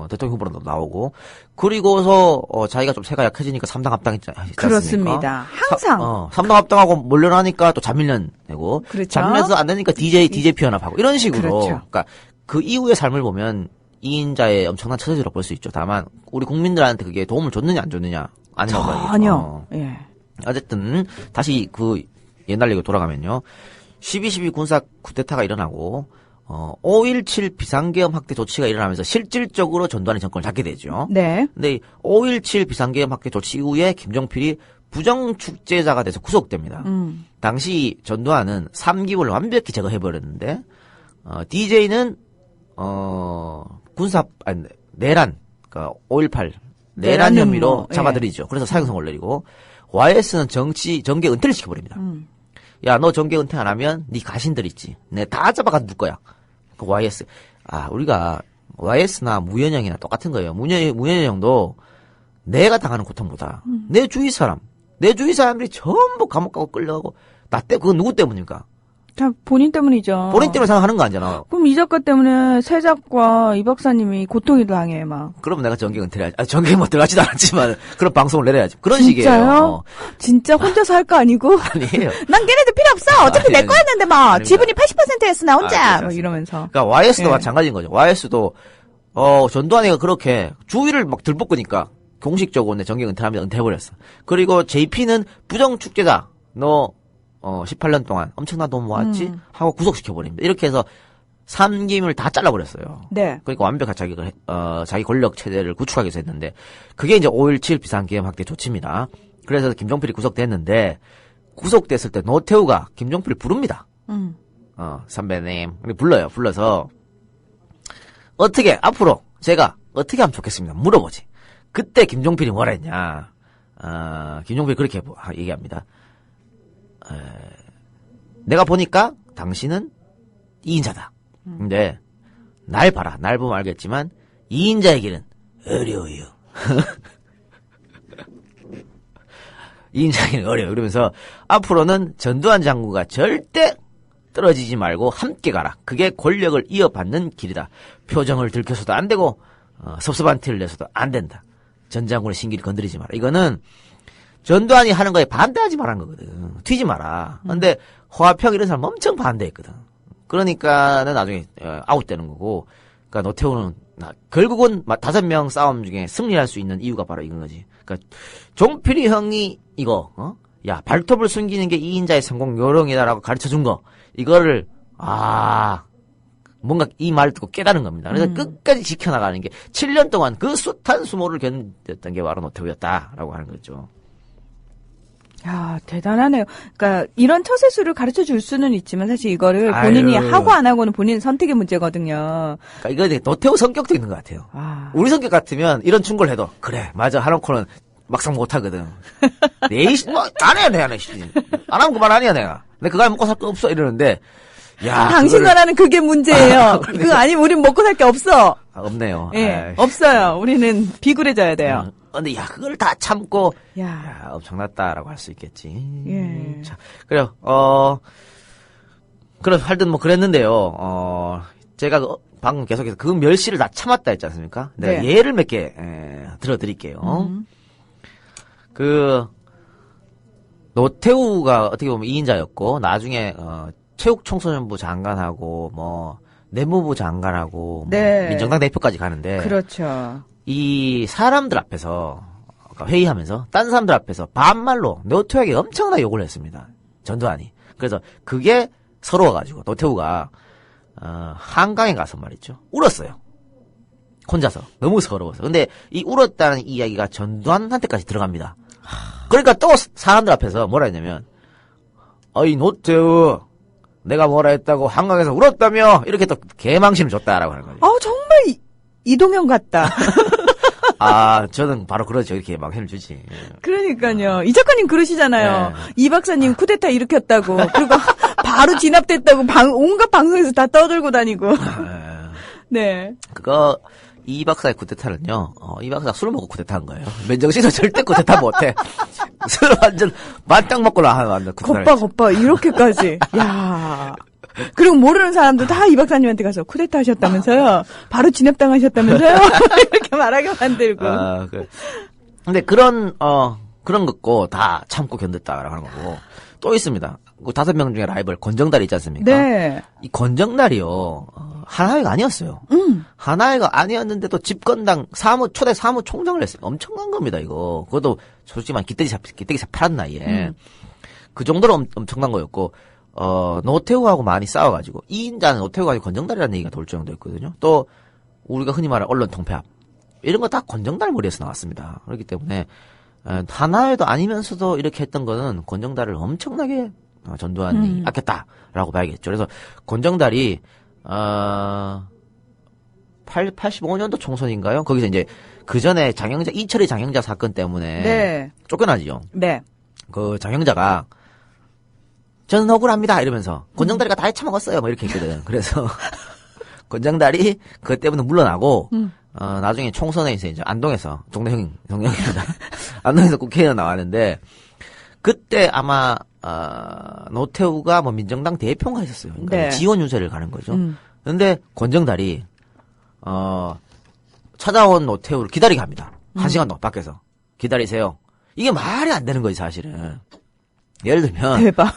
대통령 후보로 나오고, 그리고서, 자기가 좀 세가 약해지니까 3당 합당했지 않습니까? 그렇습니다. 항상. 3당 합당하고 몰려나니까 또 자민련 내고, 그렇죠. 자민련에서 안 되니까 DJ 피연합하고, 이런 식으로. 그렇죠. 그러니까 그 이후의 삶을 보면 2인자의 엄청난 처세지라고 볼 수 있죠. 다만, 우리 국민들한테 그게 도움을 줬느냐, 안 줬느냐, 아니라고 봐야겠죠. 전혀. 예. 어쨌든 다시 그 옛날 얘기로 돌아가면요. 12.12 군사 쿠데타가 일어나고 5.17 비상계엄 확대 조치가 일어나면서 실질적으로 전두환이 정권을 잡게 되죠. 네. 근데 5.17 비상계엄 확대 조치 이후에 김종필이 부정축제자가 돼서 구속됩니다. 당시 전두환은 3기를 완벽히 제거해버렸는데 DJ는 내란, 그러니까 5.18 내란 혐의로 잡아들이죠. 그래서 사형선고를 내리고 YS는 정계 은퇴를 시켜버립니다. 야, 너 정계 은퇴 안 하면 네 가신들 있지. 내 다 잡아가 둘 거야. 그 YS. 우리가 YS나 무현영이나 똑같은 거예요. 무현영 형도 내가 당하는 고통보다 내 주위 사람들이 전부 감옥 가고 끌려가고 그건 누구 때문입니까? 다 본인 때문이죠. 본인 때문에 생각하는 거 아니잖아. 그럼 이 작가 때문에 새 작가 이 박사님이 고통이 당해 막. 그럼 내가 정계 은퇴를 해야지. 정계 뭐 들어가지도 않았지만 그런 방송을 내려야지. 그런 진짜요? 식이에요. 진짜 혼자서 할 거 아니고? 아니에요. 난 걔네들 필요 없어. 어차피 내 거였는데 뭐. 아닙니다. 지분이 80%였어 나 혼자. 뭐 이러면서. 그러니까 YS도 예. 마찬가지인 거죠. YS도 전두환이가 그렇게 주위를 막 들볶으니까 공식적으로 내 정계 은퇴하면 은퇴해버렸어. 그리고 JP는 부정축제자. 너 18년 동안 엄청난 돈 모았지? 하고 구속시켜버립니다. 이렇게 해서 3기임을 다 잘라버렸어요. 네. 그러니까 완벽하게 자기 권력 체제를 구축하기 위해서 했는데, 그게 이제 5.17 비상계엄 확대 조치입니다. 그래서 김종필이 구속됐는데, 구속됐을 때 노태우가 김종필을 부릅니다. 선배님. 불러요. 불러서, 앞으로 제가 어떻게 하면 좋겠습니다. 물어보지. 그때 김종필이 뭐라 했냐. 김종필이 그렇게 얘기합니다. 내가 보니까 당신은 2인자다. 근데 날 봐라. 날 보면 알겠지만 2인자의 길은 어려워요. 2인자의 길은 어려워요. 그러면서 앞으로는 전두환 장군과 절대 떨어지지 말고 함께 가라. 그게 권력을 이어받는 길이다. 표정을 들켜서도 안 되고 섭섭한 티를 내서도 안 된다. 전 장군의 신기를 건드리지 마라. 이거는 전두환이 하는 거에 반대하지 말라는 거거든. 튀지 마라. 근데 화평 이런 사람 엄청 반대했거든. 그러니까는 나중에 아웃되는 거고. 그러니까 노태우는 결국은 5명 싸움 중에 승리할 수 있는 이유가 바로 이건 거지. 그러니까 종필이 형이 이거 야 발톱을 숨기는 게 2인자의 성공 요령이다라고 가르쳐준 거. 이거를 뭔가 이 말을 듣고 깨달은 겁니다. 그래서 끝까지 지켜나가는 게 7년 동안 그 숱한 수모를 견뎠던 게 바로 노태우였다라고 하는 거죠. 야, 대단하네요. 그러니까 이런 처세술을 가르쳐 줄 수는 있지만 사실 이거를 본인이 하고 안 하고는 본인 선택의 문제거든요. 그러니까 이거 노태우 성격도 있는 것 같아요. 우리 성격 같으면 이런 충고를 해도 그래 맞아 하놓고는 막상 못 하거든. 에이씨 안 해야 돼 안 해. 안 하면 그만 아니야 내가. 근데 그거 먹고 살 거 없어 이러는데 야 당신 나라는 그게 문제예요. 그거 아니면 우린 먹고 살 게 없어. 없네요. 예, 없어요. 우리는 비굴해져야 돼요. 근데 그걸 다 참고 야 엄청났다라고 할 수 있겠지. 예. 자, 그래요. 그래 하여튼 뭐 그랬는데요. 제가 방금 계속해서 그 멸시를 다 참았다 했지 않습니까? 내가 네. 예를 몇 개 들어드릴게요. 노태우가 어떻게 보면 2인자였고 나중에 체육청소년부 장관하고 뭐 내무부 장관하고 네. 뭐 민정당 대표까지 가는데 그렇죠. 이 사람들 앞에서 회의하면서 딴 사람들 앞에서 반말로 노태우에게 엄청나게 욕을 했습니다. 전두환이. 그래서 그게 서러워가지고 노태우가 한강에 가서 말이죠. 울었어요. 혼자서. 너무 서러워서. 근데 이 울었다는 이야기가 전두환한테까지 들어갑니다. 그러니까 또 사람들 앞에서 뭐라 했냐면 어이 노태우 내가 뭐라 했다고 한강에서 울었다며 이렇게 또 개망신을 줬다라고 하는 거죠. 정말 이동현 같다. 저는 바로 그러죠. 이렇게 망신을 주지. 그러니까요. 이 작가님 그러시잖아요. 네. 이 박사님 쿠데타 일으켰다고. 그리고 바로 진압됐다고 온갖 방송에서 다 떠들고 다니고. 네. 그거 이 박사의 쿠데타는요. 이 박사가 술 먹고 쿠데타한 거예요. 맨정신은 절대 쿠데타 못해. 술 완전 만땅 먹고 나하는 쿠데타. 겉봐 이렇게까지. 야. 그리고 모르는 사람도 다 이 박사님한테 가서 쿠데타 하셨다면서요. 바로 진압당하셨다면서요. 이렇게 말하게 만들고. 근데 그런 것고 다 참고 견뎠다라고 하는 거고. 또 있습니다. 그 5명 중에 라이벌 권정달이 있지 않습니까? 네. 이 권정달이요. 하나회가 아니었어요. 하나회가 아니었는데도 집권당 초대 사무총장을 했어요. 엄청난 겁니다, 이거. 그것도 솔직히 기대기 팔았 나이에. 그 정도로 엄청난 거였고, 노태우하고 많이 싸워가지고, 이인자는 노태우가 아니고 권정달이라는 얘기가 돌 정도였거든요. 또, 우리가 흔히 말하는 언론 통폐합. 이런 거 다 권정달 머리에서 나왔습니다. 그렇기 때문에, 하나에도 아니면서도 이렇게 했던 거는 권정달을 엄청나게 전두환이 아꼈다라고 봐야겠죠. 그래서 권정달이, 85년도 총선인가요? 거기서 이제, 그 전에 이철희 장영자 사건 때문에. 네. 쫓겨나지요. 네. 그 장영자가, 저는 억울합니다. 이러면서, 권정달이가 다 해쳐먹었어요. 뭐 이렇게 했거든. 그래서, 권정달이 그것 때문에 물러나고, 나중에 총선에서 이제 안동에서, 동네형입니다. 안동에서 국회의원 나왔는데, 그때 아마, 노태우가 뭐 민정당 대표가 있었어요. 그러니까 네. 지원 유세를 가는 거죠. 근데 권정달이, 찾아온 노태우를 기다리게 합니다. 1시간 동안 밖에서. 기다리세요. 이게 말이 안 되는 거지, 사실은. 예를 들면, 대박.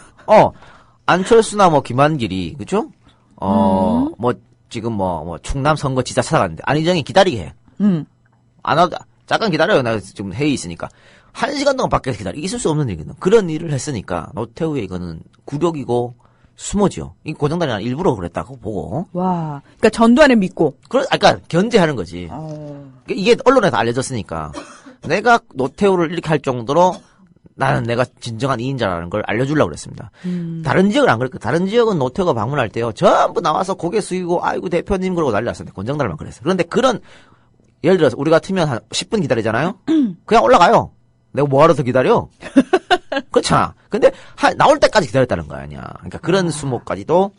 안철수나 뭐 김한길이, 그죠? 뭐, 지금 충남 선거 지사 찾아갔는데, 안희정이 기다리게 해. 안 와도, 잠깐 기다려요. 나 지금 회의 있으니까. 1시간 동안 밖에서 기다리게. 있을 수 없는 일이거든. 그런 일을 했으니까, 노태우의 이거는 굴욕이고, 수모지요. 이 고정단이 일부러 그랬다고 보고. 와. 그러니까 전두환을 믿고. 그러니까 견제하는 거지. 이게 언론에서 알려졌으니까. 내가 노태우를 이렇게 할 정도로 나는 내가 진정한 이인자라는 걸 알려주려고 그랬습니다. 다른 지역은 안 그랬고, 다른 지역은 노태우가 방문할 때요, 전부 나와서 고개 숙이고, 아이고, 대표님, 그러고 난리 났었는데, 권정달만 그랬어요. 그런데 예를 들어서, 우리 같으면 한 10분 기다리잖아요? 그냥 올라가요. 내가 뭐하러 더 기다려? 그렇잖아. 근데, 나올 때까지 기다렸다는 거 아니야. 그러니까 그런 수모까지도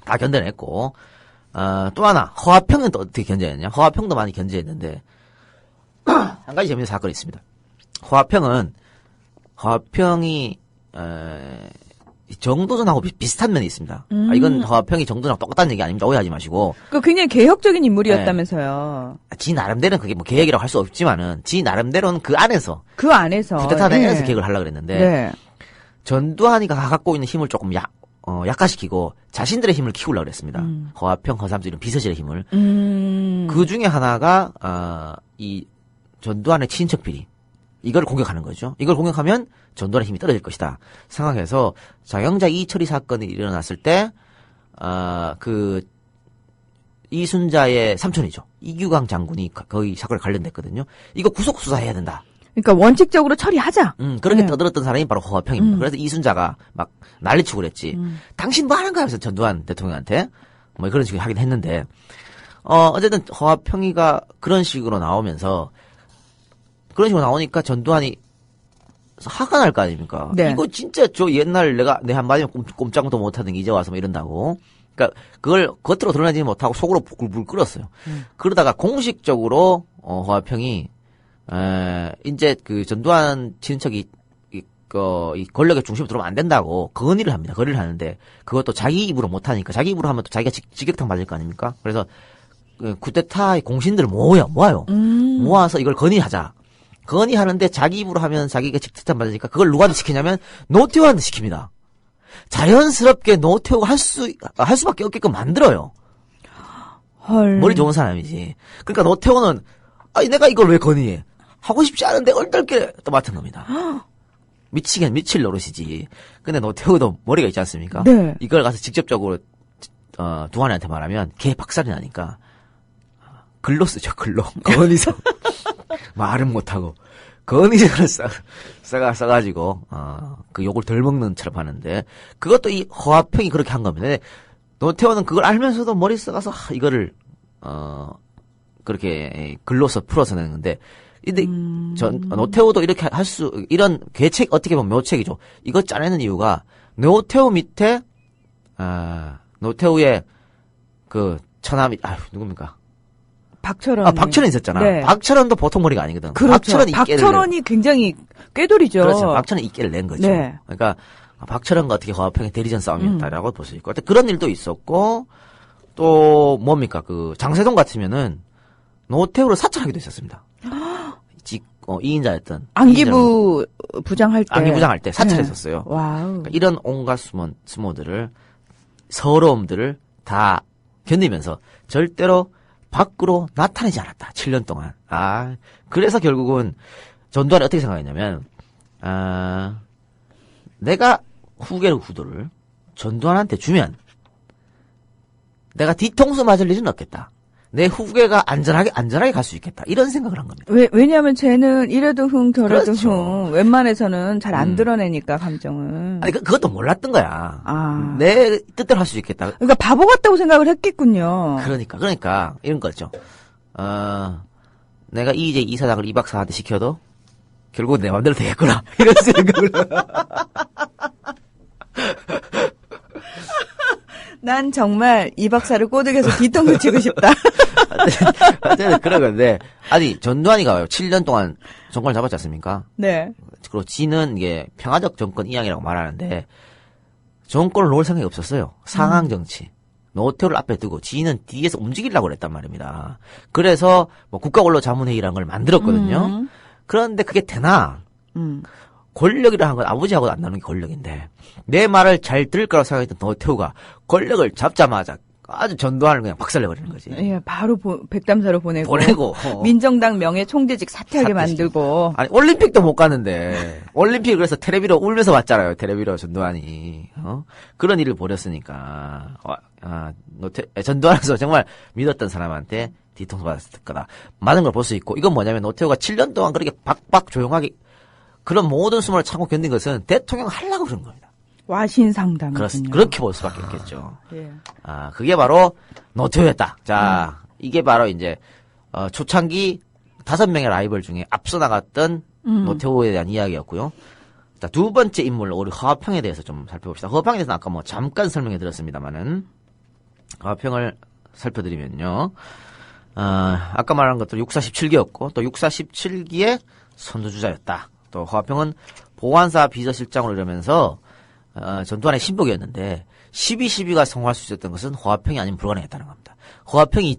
다 견뎌냈고, 또 하나, 허화평은 또 어떻게 견제했냐? 허화평도 많이 견제했는데, 한 가지 재밌는 사건이 있습니다. 허화평이 정도전하고 비슷한 면이 있습니다. 이건 허화평이 정도전하고 똑같다는 얘기 아닙니다. 오해하지 마시고. 그 굉장히 개혁적인 인물이었다면서요. 지 나름대로는 그게 뭐 계획이라고 할 수 없지만은 지 나름대로는 그 안에서 쿠데타 내에서 계획을 하려고 그랬는데 네. 전두환이가 갖고 있는 힘을 조금 약화시키고 자신들의 힘을 키우려고 그랬습니다. 허화평, 허삼수 이런 비서실의 힘을. 그 중에 하나가 이 전두환의 친척 비리. 이걸 공격하는 거죠. 이걸 공격하면 전두환의 힘이 떨어질 것이다. 생각해서 장영자 이철희 사건이 일어났을 때 이순자의 삼촌이죠. 이규강 장군이 거의 사건에 관련됐거든요. 이거 구속 수사해야 된다. 그러니까 원칙적으로 처리하자. 그렇게 네. 떠들었던 사람이 바로 허화평입니다. 그래서 이순자가 막 난리치고 그랬지. 당신 뭐 하는 거야? 하면서 전두환 대통령한테 뭐 그런 식으로 하긴 했는데 어쨌든 허화평이가 그런 식으로 나오면서 그런 식으로 나오니까 전두환이 화가 날 거 아닙니까? 네. 이거 진짜 저 옛날 내 한마디면 꼼짝도 못하던 게 이제 와서 뭐 이런다고. 그러니까 그걸 겉으로 드러내지 못하고 속으로 불 끓었어요. 그러다가 공식적으로 허화평이 이제 그 전두환 친척이 이 권력의 중심으로 들어오면 안 된다고 건의를 합니다. 건의를 하는데 그것도 자기 입으로 못 하니까 자기 입으로 하면 또 자기가 직격탄 맞을 거 아닙니까? 그래서 쿠데타의 공신들을 모아요. 모아서 이걸 건의하자. 건의하는데 자기 입으로 하면 자기가 직격탄 맞으니까 그걸 누구한테 시키냐면 노태우한테 시킵니다. 자연스럽게 노태우가 할 수밖에 없게끔 만들어요. 헐. 머리 좋은 사람이지. 그러니까 노태우는 내가 이걸 왜 건의해? 하고 싶지 않은데 얼떨결에 또 맡은 겁니다. 미칠 노릇이지. 근데 노태우도 머리가 있지 않습니까? 네. 이걸 가서 직접적으로 두한이한테 말하면 걔 박살이 나니까 글로 쓰죠. 글로. 건의서. 말은 못하고 건의서를 써가지고 그 욕을 덜 먹는 처럼 하는데 그것도 이 허화평이 그렇게 한 겁니다. 근데 노태우는 그걸 알면서도 머리 써가서 이거를 그렇게 글로서 풀어서 내는데 근데 노태우도 이렇게 이런 계책 어떻게 보면 묘책이죠. 이거 짜내는 이유가 노태우 밑에 노태우의 그 처남이 누굽니까? 박철원. 박철원 있었잖아. 네. 박철원도 보통 머리가 아니거든. 그렇죠. 박철원이 굉장히 꾀돌이죠. 그렇죠. 박철원이 이깨를 낸 거죠. 네. 그러니까 박철원과 어떻게 허화평의 대리전 싸움이었다라고 볼 수 있고 그런 일도 있었고 또 뭡니까 그 장세동 같으면은 노태우를 사찰하기도 했었습니다. 이인자였던 안기부 부장할 때 사찰했었어요. 네. 와우. 그러니까 이런 온갖 수모들을 서러움들을 다 견디면서 절대로 밖으로 나타내지 않았다. 7년 동안. 그래서 결국은 전두환이 어떻게 생각했냐면 내가 후계를 후도를 전두환한테 주면 내가 뒤통수 맞을 일은 없겠다. 내 후계가 안전하게 갈 수 있겠다. 이런 생각을 한 겁니다. 왜냐하면 쟤는 이래도 흥 저래도 그렇죠. 흥 웬만해서는 잘 안 드러내니까 감정을. 아니 그것도 몰랐던 거야. 아. 내 뜻대로 할 수 있겠다. 그러니까 바보 같다고 생각을 했겠군요. 그러니까 이런 거죠. 내가 이제 이사장을 이 박사한테 시켜도 결국 내 마음대로 되겠구나. 이런 생각을. 난 정말 이 박사를 꼬드겨서 뒤통수 치고 싶다. 어쨌든 그런 건데, 아니, 전두환이가 7년 동안 정권을 잡았지 않습니까? 네. 그리고 지는 이게 평화적 정권 이양이라고 말하는데, 정권을 놓을 생각이 없었어요. 상황 정치. 노태우를 앞에 두고 지는 뒤에서 움직이려고 그랬단 말입니다. 그래서 뭐 국가원로자문회의라는 걸 만들었거든요. 그런데 그게 되나? 권력이라 한 건 아버지하고도 안 나누는 게 권력인데 내 말을 잘 들을 거라고 생각했던 노태우가 권력을 잡자마자 아주 전두환을 그냥 박살내버리는 거지. 예, 바로 백담사로 보내고 민정당 명예 총재직 사퇴하게 만들고. 아니 올림픽도 못 가는데 올림픽 그래서 텔레비로 울면서 왔잖아요. 텔레비로 전두환이 그런 일을 벌였으니까 전두환에서 정말 믿었던 사람한테 뒤통수 받았을 거다. 많은 걸 볼 수 있고 이건 뭐냐면 노태우가 7년 동안 그렇게 박박 조용하게 그런 모든 수모를 참고 견딘 것은 대통령 하려고 그런 겁니다. 와신상담이군요. 그렇게 볼 수밖에 없겠죠. 예. 그게 바로 노태우였다. 자, 이게 바로 이제 초창기 5명의 라이벌 중에 앞서 나갔던 노태우에 대한 이야기였고요. 자, 두 번째 인물 우리 허화평에 대해서 좀 살펴봅시다. 허화평에 대해서는 아까 뭐 잠깐 설명해 드렸습니다만은 허화평을 살펴드리면요. 아까 말한 것도 육사 17기였고 또 육사 17기의 선두주자였다. 또 허화평은 보안사 비서실장으로 이러면서 전두환의 신복이었는데 12.12가 성공할 수 있었던 것은 허화평이 아니면 불가능했다는 겁니다. 허화평이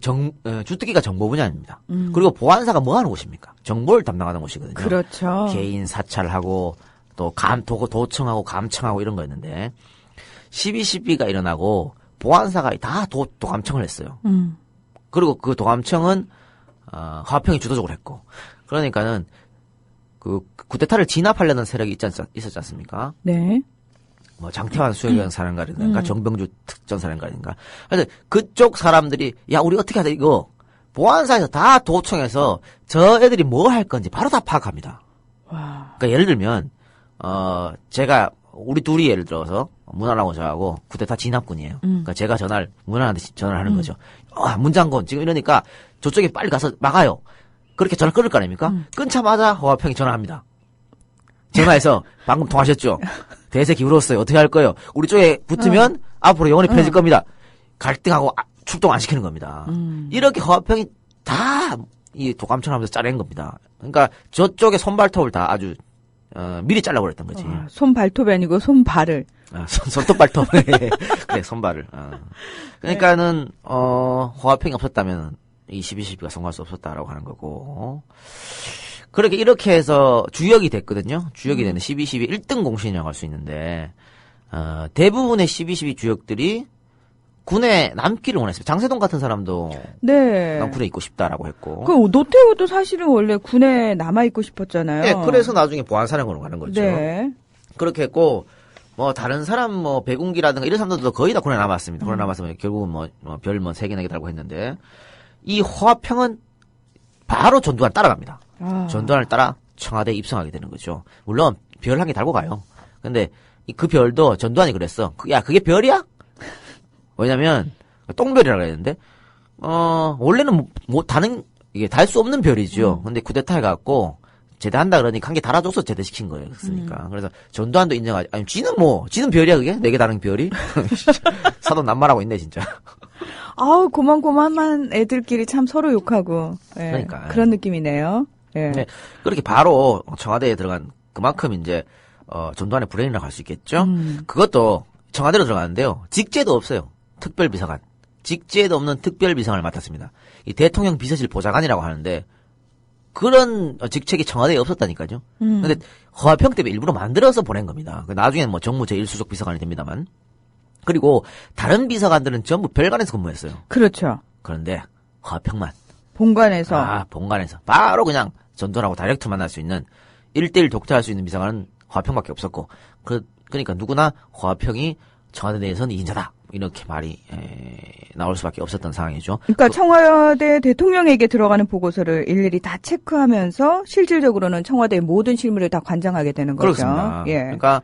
주특기가 정보 분야입니다. 그리고 보안사가 뭐 하는 곳입니까? 정보를 담당하는 곳이거든요. 그렇죠. 개인 사찰하고 또 도청하고 감청하고 이런 거였는데 12.12가 일어나고 보안사가 다 도감청을 했어요. 그리고 그 도감청은 허화평이 주도적으로 했고 그러니까는 그 쿠데타를 진압하려는 세력이 있었지 않습니까? 네. 뭐 장태환 수행관 사령관이든가 정병주 특전사령관인가. 그래서 그쪽 사람들이 야 우리 어떻게 하자 이거 보안사에서 다 도청해서 저 애들이 뭐 할 건지 바로 다 파악합니다. 와. 그러니까 예를 들면 제가 우리 둘이 예를 들어서 문화라고 저하고 쿠데타 진압군이에요. 그러니까 제가 문화한테 전화를 하는 거죠. 문장군 지금 이러니까 저쪽에 빨리 가서 막아요. 그렇게 전화 끊을 거 아닙니까? 끊자마자 허화평이 전화합니다. 전화해서 방금 통하셨죠? 대세 기울었어요. 어떻게 할 거예요? 우리 쪽에 붙으면 앞으로 영원히 편해질 겁니다. 갈등하고 출동 안 시키는 겁니다. 이렇게 허화평이 다 이 도감청하면서 짜낸 겁니다. 그러니까 저쪽에 손발톱을 다 아주 미리 잘라버렸던 거지. 손발톱이 아니고 손발을. 손톱 발톱. 그래 손발을. 그러니까는 허화평이 없었다면 이 12.12가 성공할 수 없었다라고 하는 거고. 이렇게 해서 주역이 됐거든요. 주역이 되는 12.12 1등 공신이라고 할 수 있는데, 대부분의 12.12 주역들이 군에 남기를 원했어요. 장세동 같은 사람도. 네. 난 군에 있고 싶다라고 했고. 노태우도 사실은 원래 군에 남아있고 싶었잖아요. 네, 그래서 나중에 보안사령관으로 가는 거죠. 네. 그렇게 했고, 다른 사람, 배군기라든가 이런 사람들도 거의 다 군에 남았습니다. 군에 남았으면 결국은 별 3개나 달고 했는데, 이 허화평은 바로 전두환 따라갑니다. 전두환을 따라 청와대에 입성하게 되는 거죠. 물론 별 한 개 달고 가요. 근데 그 별도 전두환이 그랬어. 야 그게 별이야? 왜냐면 똥별이라고 했는데 원래는 이게 달 수 없는 별이죠. 근데 쿠데타 해갖고 제대한다 그러니까 한 개 달아줘서 제대시킨 거예요. 그랬으니까. 그래서 전두환도 인정하지. 아니 지는 지는 별이야 그게? 4개 다른 별이? 사돈 남말하고 있네 진짜. 고만고만한 애들끼리 참 서로 욕하고. 예, 그러니까. 그런 느낌이네요. 예. 네, 그렇게 바로 청와대에 들어간 그만큼 이제 전두환의 브레인이라고 할 수 있겠죠. 그것도 청와대로 들어가는데요. 직제도 없어요. 특별비서관. 직제도 없는 특별비서관을 맡았습니다. 이 대통령 비서실 보좌관이라고 하는데 그런 직책이 청와대에 없었다니까요. 근데 허화평 때문에 일부러 만들어서 보낸 겁니다. 나중에는 정무 제1수석 비서관이 됩니다만. 그리고 다른 비서관들은 전부 별관에서 근무했어요. 그렇죠. 그런데 허화평만 본관에서. 본관에서 바로 그냥 전두환하고 다이렉트 만날 수 있는 1대1 독대할 수 있는 비서관은 허화평밖에 없었고 그러니까 누구나 허화평이 청와대 내에서는 2인자다. 이렇게 말이 나올 수밖에 없었던 상황이죠. 그러니까 청와대 대통령에게 들어가는 보고서를 일일이 다 체크하면서 실질적으로는 청와대의 모든 실무를 다 관장하게 되는 거죠. 그렇습니다. 예. 그러니까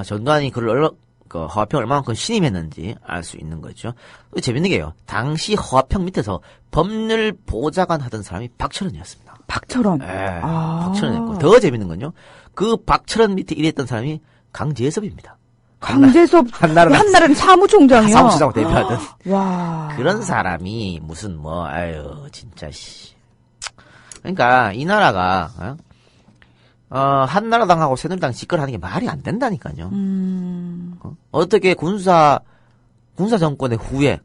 전두환이 그걸 허화평을 얼마만큼 신임했는지 알 수 있는 거죠. 또 재밌는 게요. 당시 허화평 밑에서 법률 보좌관 하던 사람이 박철원이었습니다. 박철원. 예, 박철원이었고 더 재밌는 건요. 그 박철원 밑에 일했던 사람이 강재섭입니다. 강재섭 한나라는 사무총장이요. 사무총장 대표하던 와. 그런 사람이 무슨 진짜 씨. 그러니까 이 나라가 한나라당하고 새누리당 집권하는 게 말이 안 된다니까요. 어떻게 군사 정권의 후에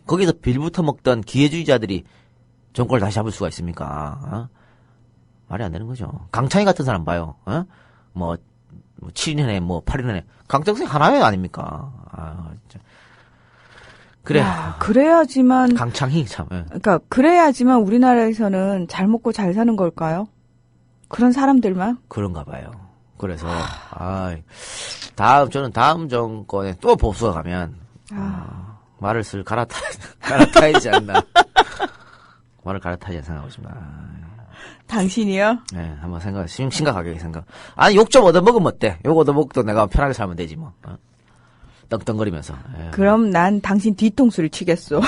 거기서 빌부터 먹던 기회주의자들이 정권을 다시 잡을 수가 있습니까? 말이 안 되는 거죠. 강창희 같은 사람 봐요. 7년에 8년에 강정생 하나회 아닙니까? 진짜. 그래. 그래야지만 강창희 참. 그러니까 그래야지만 우리나라에서는 잘 먹고 잘 사는 걸까요? 그런 사람들만? 그런가 봐요. 그래서 저는 다음 정권에 또 보수가 가면 말을 갈아타야지 않나. 말을 갈아타야지 생각하고 있습니다. 당신이요? 네, 한번 심각하게 생각. 아니, 욕 좀 얻어먹으면 어때? 욕 얻어먹도 내가 편하게 살면 되지, 뭐. 떵떵거리면서. 그럼 난 당신 뒤통수를 치겠소.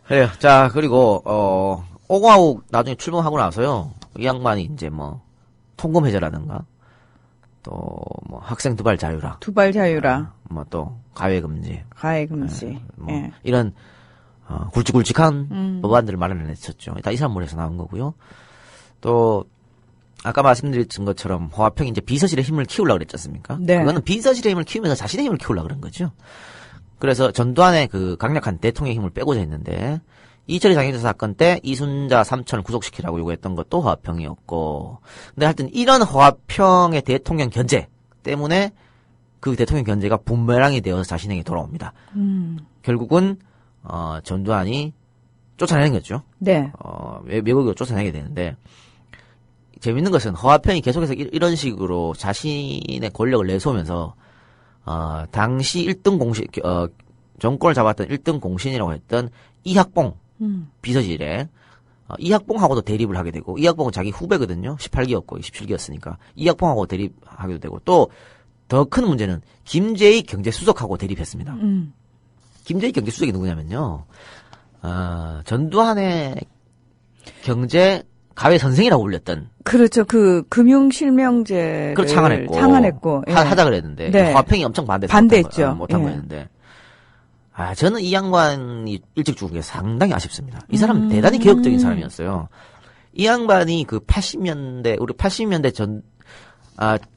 그래요. 자, 그리고, 오공화국 나중에 출범하고 나서요. 이 양반이 이제 통금해제라든가, 또, 학생 두발 자유라. 두발 자유라. 또, 가해금지. 가해금지. 예. 이런, 굵직굵직한 법안들을 마련했었죠. 다 이 사람 머리에서 나온 거고요. 또 아까 말씀드린 것처럼 허화평이 이제 비서실의 힘을 키우려고 그랬지 않습니까? 네. 그거는 비서실의 힘을 키우면서 자신의 힘을 키우려고 그런 거죠. 그래서 전두환의 그 강력한 대통령의 힘을 빼고자 했는데 이철이 장애자 사건 때 이순자 삼촌을 구속시키라고 요구했던 것도 허화평이었고, 근데 하여튼 이런 허화평의 대통령 견제 때문에 그 대통령 견제가 붐메랑이 되어서 자신에게 돌아옵니다. 결국은 전두환이 쫓아내는 거죠. 네. 외국으로 쫓아내게 되는데, 재밌는 것은 허화평이 계속해서 이런 식으로 자신의 권력을 내세우면서, 당시 1등 공신, 정권을 잡았던 1등 공신이라고 했던 이학봉, 비서실에, 이학봉하고도 대립을 하게 되고, 이학봉은 자기 후배거든요. 18기였고, 17기였으니까. 이학봉하고 대립하게도 되고, 또, 더 큰 문제는 김재익 경제수석하고 대립했습니다. 김재익 경제수석이 누구냐면요. 전두환의 경제 가외 선생이라고 불렸던. 그렇죠. 그 금융실명제를 그걸 창안했고. 예. 하자 그랬는데. 네. 화평이 엄청 반대했죠. 못한 예. 거였는데. 저는 이 양반이 일찍 죽은 게 상당히 아쉽습니다. 이 사람은 대단히 개혁적인 사람이었어요. 이 양반이 그 80년대, 우리 80년대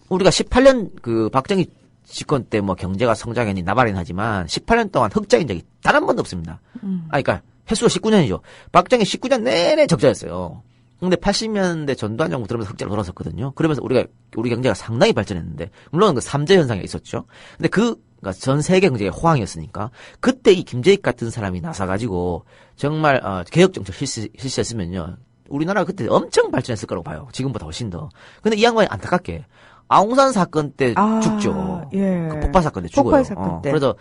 우리가 18년 그 박정희 집권 때 경제가 성장했니 나발이긴 하지만 18년 동안 흑자인 적이 단 한 번도 없습니다. 그러니까 횟수가 19년이죠. 박정희 19년 내내 적자였어요. 근데 80년대 전두환 정부 들어오면서 흑자로 돌아섰거든요. 그러면서 우리 경제가 상당히 발전했는데, 물론 그 삼재 현상이 있었죠. 근데 그러니까 전 세계 경제의 호황이었으니까 그때 이 김재익 같은 사람이 나서가지고 정말 개혁 정책 실시했으면요. 우리나라가 그때 엄청 발전했을 거라고 봐요. 지금보다 훨씬 더. 근데 이 양반이 안타깝게 아웅산 사건 때 죽죠. 예. 그 폭발 사건 때 죽어요. 폭발 사건 때. 그래서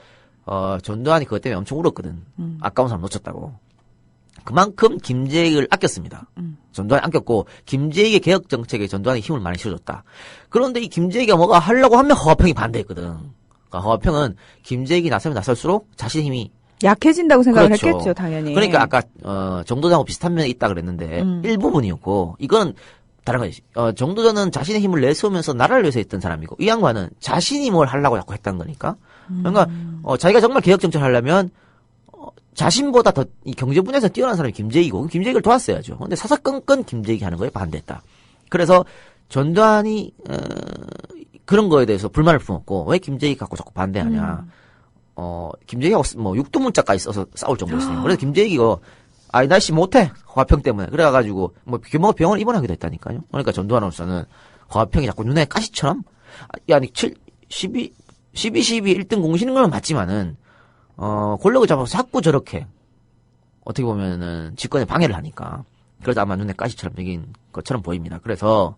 전두환이 그것 때문에 엄청 울었거든. 아까운 사람 놓쳤다고. 그만큼 김재익을 아꼈습니다. 전두환이 아꼈고 김재익의 개혁 정책에 전두환이 힘을 많이 실어줬다. 그런데 이 김재익이 뭐가 하려고 하면 허화평이 반대했거든. 그러니까 허화평은 김재익이 나서면 나설수록 자신의 힘이 약해진다고 생각을 그렇죠. 했겠죠, 당연히. 그러니까 아까 정도전하고 비슷한 면이 있다 그랬는데 일부분이었고, 이건 다른 거지. 정도전은 자신의 힘을 내세우면서 나라를 위해서 했던 사람이고, 이 양반은 자신이 뭘 하려고 자꾸 했던 거니까. 그러니까 자기가 정말 개혁 정책을 하려면 자신보다 더 이 경제 분야에서 뛰어난 사람이 김재익이고, 김재익을 도왔어야죠. 근데 사사건건 김재익이 하는 거에 반대했다. 그래서 전두환이 그런 거에 대해서 불만을 품었고, 왜 김재익 갖고 자꾸 반대하냐. 김재익하고 육두문자까지 써서 싸울 정도였어요. 그래서 김재익이가 날씨 못해 화평 때문에 그래가지고 병원 입원하기도 했다니까요. 그러니까 전두환으로서는 화평이 자꾸 눈에 가시처럼 12 1등 공신인 건 맞지만은 권력을 잡아서 자꾸 저렇게 어떻게 보면은 집권에 방해를 하니까, 그래서 아마 눈에 가시처럼 생긴 것처럼 보입니다. 그래서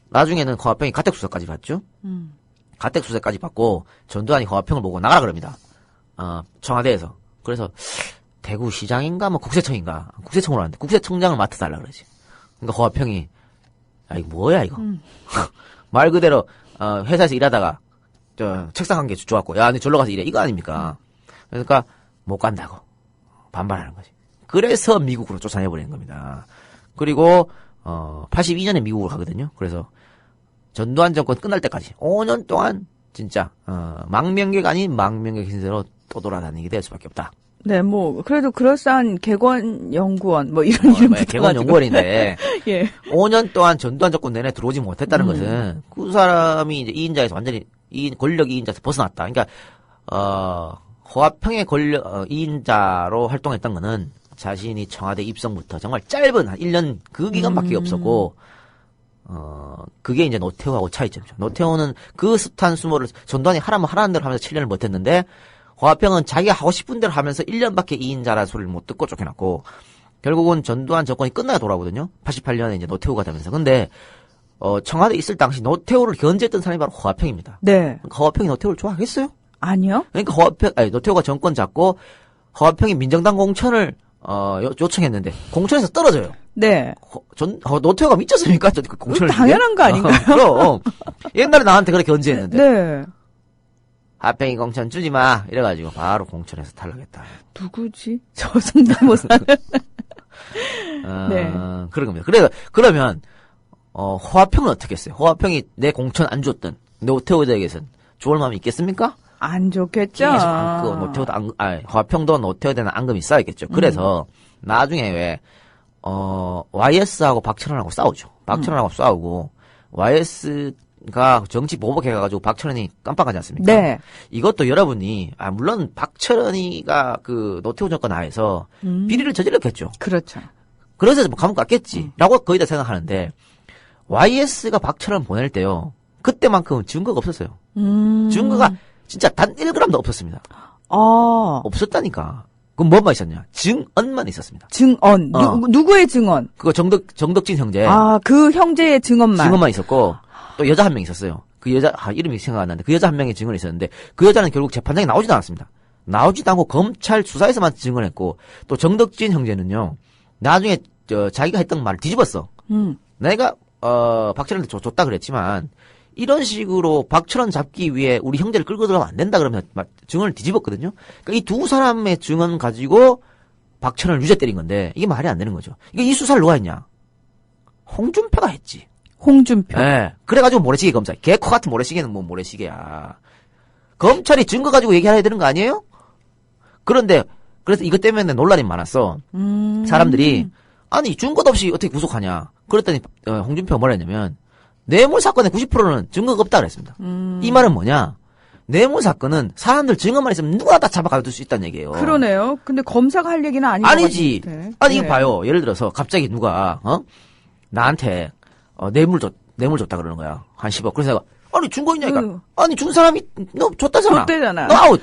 나중에는 화평이 가택수사까지 갔죠. 가택 수색까지 받고 전두환이 허화평을 보고 나가라 그럽니다. 청와대에서. 그래서 대구시장인가 뭐 국세청인가 국세청으로 왔는데 국세청장을 맡아달라 그러지. 그러니까 허화평이 이거 뭐야 이거. 말 그대로 회사에서 일하다가 책상 한 개 좋았고 야 너 절로 가서 일해 이거 아닙니까. 그러니까 못 간다고 반발하는 거지. 그래서 미국으로 쫓아내버리는 겁니다. 그리고 82년에 미국으로 가거든요. 그래서 전두환 정권 끝날 때까지 5년 동안 진짜 망명객 아닌 망명객 신세로 또 돌아다니게 될 수밖에 없다. 네, 뭐 그래도 그럴싸한 개건연구원 뭐 이런 이름 붙어가지고. 개건연구원인데 예. 5년 동안 전두환 정권 내내 들어오지 못했다는 것은 그 사람이 이제 2인자에서 완전히 권력 2인자에서 벗어났다. 그러니까 허화평의 권력 2인자로 활동했던 거는 자신이 청와대 입성부터 정말 짧은 한 1년 그 기간밖에 없었고 그게 이제 노태우하고 차이점이죠. 노태우는 그 숱한 수모를 전두환이 하라면 하라는 대로 하면서 7년을 버텼는데 허화평은 자기가 하고 싶은 대로 하면서 1년밖에 2인자라는 소리를 못 듣고 쫓겨났고 결국은 전두환 정권이 끝나야 돌아오거든요. 88년에 이제 노태우가 되면서. 근데 청와대 있을 당시 노태우를 견제했던 사람이 바로 허화평입니다. 네. 그러니까 허화평이 노태우를 좋아하겠어요? 아니요. 그러니까 노태우가 정권 잡고 허화평이 민정당 공천을 요청했는데 공천에서 떨어져요. 네. 노태우가 미쳤습니까? 그 공천을 당연한 거 아닌가요? 그럼 옛날에 나한테 그렇게 견제했는데. 네. 하평이 공천 주지 마 이래가지고 바로 공천에서 탈락했다. 누구지? 저 성대모사. 네. 그런 겁니다. 그러면 허화평은 어떻게 했어요? 허화평이 내 공천 안 줬던 노태우에게선 좋을 마음이 있겠습니까? 안 좋겠죠. 계속 노태우도 허화평도 노태우에 대한 앙금이 쌓였겠죠. 그래서 나중에 왜 YS하고 박철원하고 싸우죠. 박철원하고 싸우고 YS가 정치 보복해가지고 박철원이 깜빡하지 않습니까? 네. 이것도 여러분이 물론 박철원이가 그 노태우 정권 하에서 비리를 저질렀겠죠. 그렇죠. 그래서 뭐 감옥 갔겠지라고 거의 다 생각하는데 YS가 박철원 보낼 때요. 그때만큼은 증거가 없었어요. 증거가 진짜 단 1g도 없었습니다. 없었다니까. 그럼 뭐만 있었냐? 증언만 있었습니다. 증언. 누구의 증언? 그거 정덕진 형제. 그 형제의 증언만. 증언만 있었고 또 여자 한 명 있었어요. 그 여자 이름이 생각 안 나는데 그 여자 한 명의 증언이 있었는데 그 여자는 결국 재판장에 나오지도 않았습니다. 나오지도 않고 검찰 수사에서만 증언했고 또 정덕진 형제는요. 나중에 자기가 했던 말을 뒤집었어. 내가 박철원한테 줬다 그랬지만 이런 식으로 박철원 잡기 위해 우리 형제를 끌고 들어가면 안 된다 그러면 증언을 뒤집었거든요. 그러니까 이 두 사람의 증언 가지고 박철원을 유죄 때린 건데 이게 말이 안 되는 거죠. 이게 이 수사를 누가 했냐? 홍준표가 했지. 홍준표. 네. 그래가지고 모래시계 검사. 개코 같은 모래시계는 뭐 모래시계야. 검찰이 증거 가지고 얘기해야 되는 거 아니에요? 그래서 이것 때문에 논란이 많았어. 사람들이 아니 증거도 없이 어떻게 구속하냐. 그랬더니 홍준표가 뭐라 했냐면 뇌물 사건의 90%는 증거가 없다 그랬습니다. 이 말은 뭐냐? 뇌물 사건은 사람들 증거만 있으면 누구나 다 잡아갈 수 있다는 얘기예요. 그러네요. 근데 검사가 할 얘기는 아닌 것 아니지. 같은데. 아니 이거 봐요. 예를 들어서 갑자기 누가 나한테 뇌물 줬다 그러는 거야. 한 10억. 그래서 내가 아니 준 거 있냐니까. 아니 준 사람이 너 줬다잖아. 줬대잖아. 너 아웃.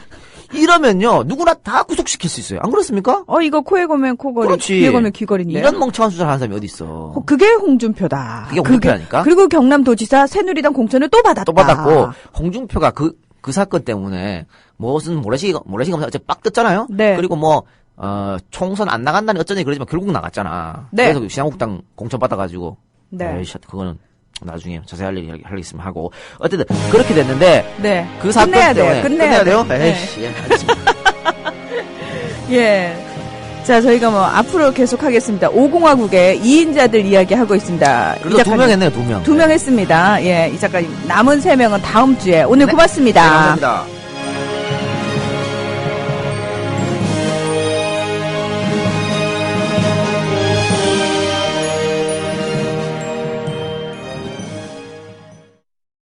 이러면요 누구나 다 구속시킬 수 있어요. 안 그렇습니까? 이거 코에 걸면 코걸이, 그렇지. 귀에 걸면 귀걸인데. 이런 멍청한 수사를 하는 사람이 어디 있어? 그게 홍준표다. 그게 홍준표라니까. 그리고 경남도지사 새누리당 공천을 또 받았다. 또 받았고 홍준표가 그 사건 때문에 무슨 모래시계 검사 어째 빡 떴잖아요. 네. 그리고 총선 안 나간다니 어쩌니 그러지만 결국 나갔잖아. 네. 그래서 신한국당 공천 받아가지고. 네. 에이, 그거는 나중에 자세히 할 얘기 하겠으면 하고. 어쨌든 그렇게 됐는데. 네. 그 사건 때문에 끝내야 돼요. 에이씨, 알겠습니다. 예. 자, 저희가 앞으로 계속 하겠습니다. 5공화국의 2인자들 이야기하고 있습니다. 그래도 2명 했네요, 2명. 2명 했습니다. 예, 이 작가님. 남은 3명은 다음 주에. 오늘 네. 고맙습니다. 네, 감사합니다.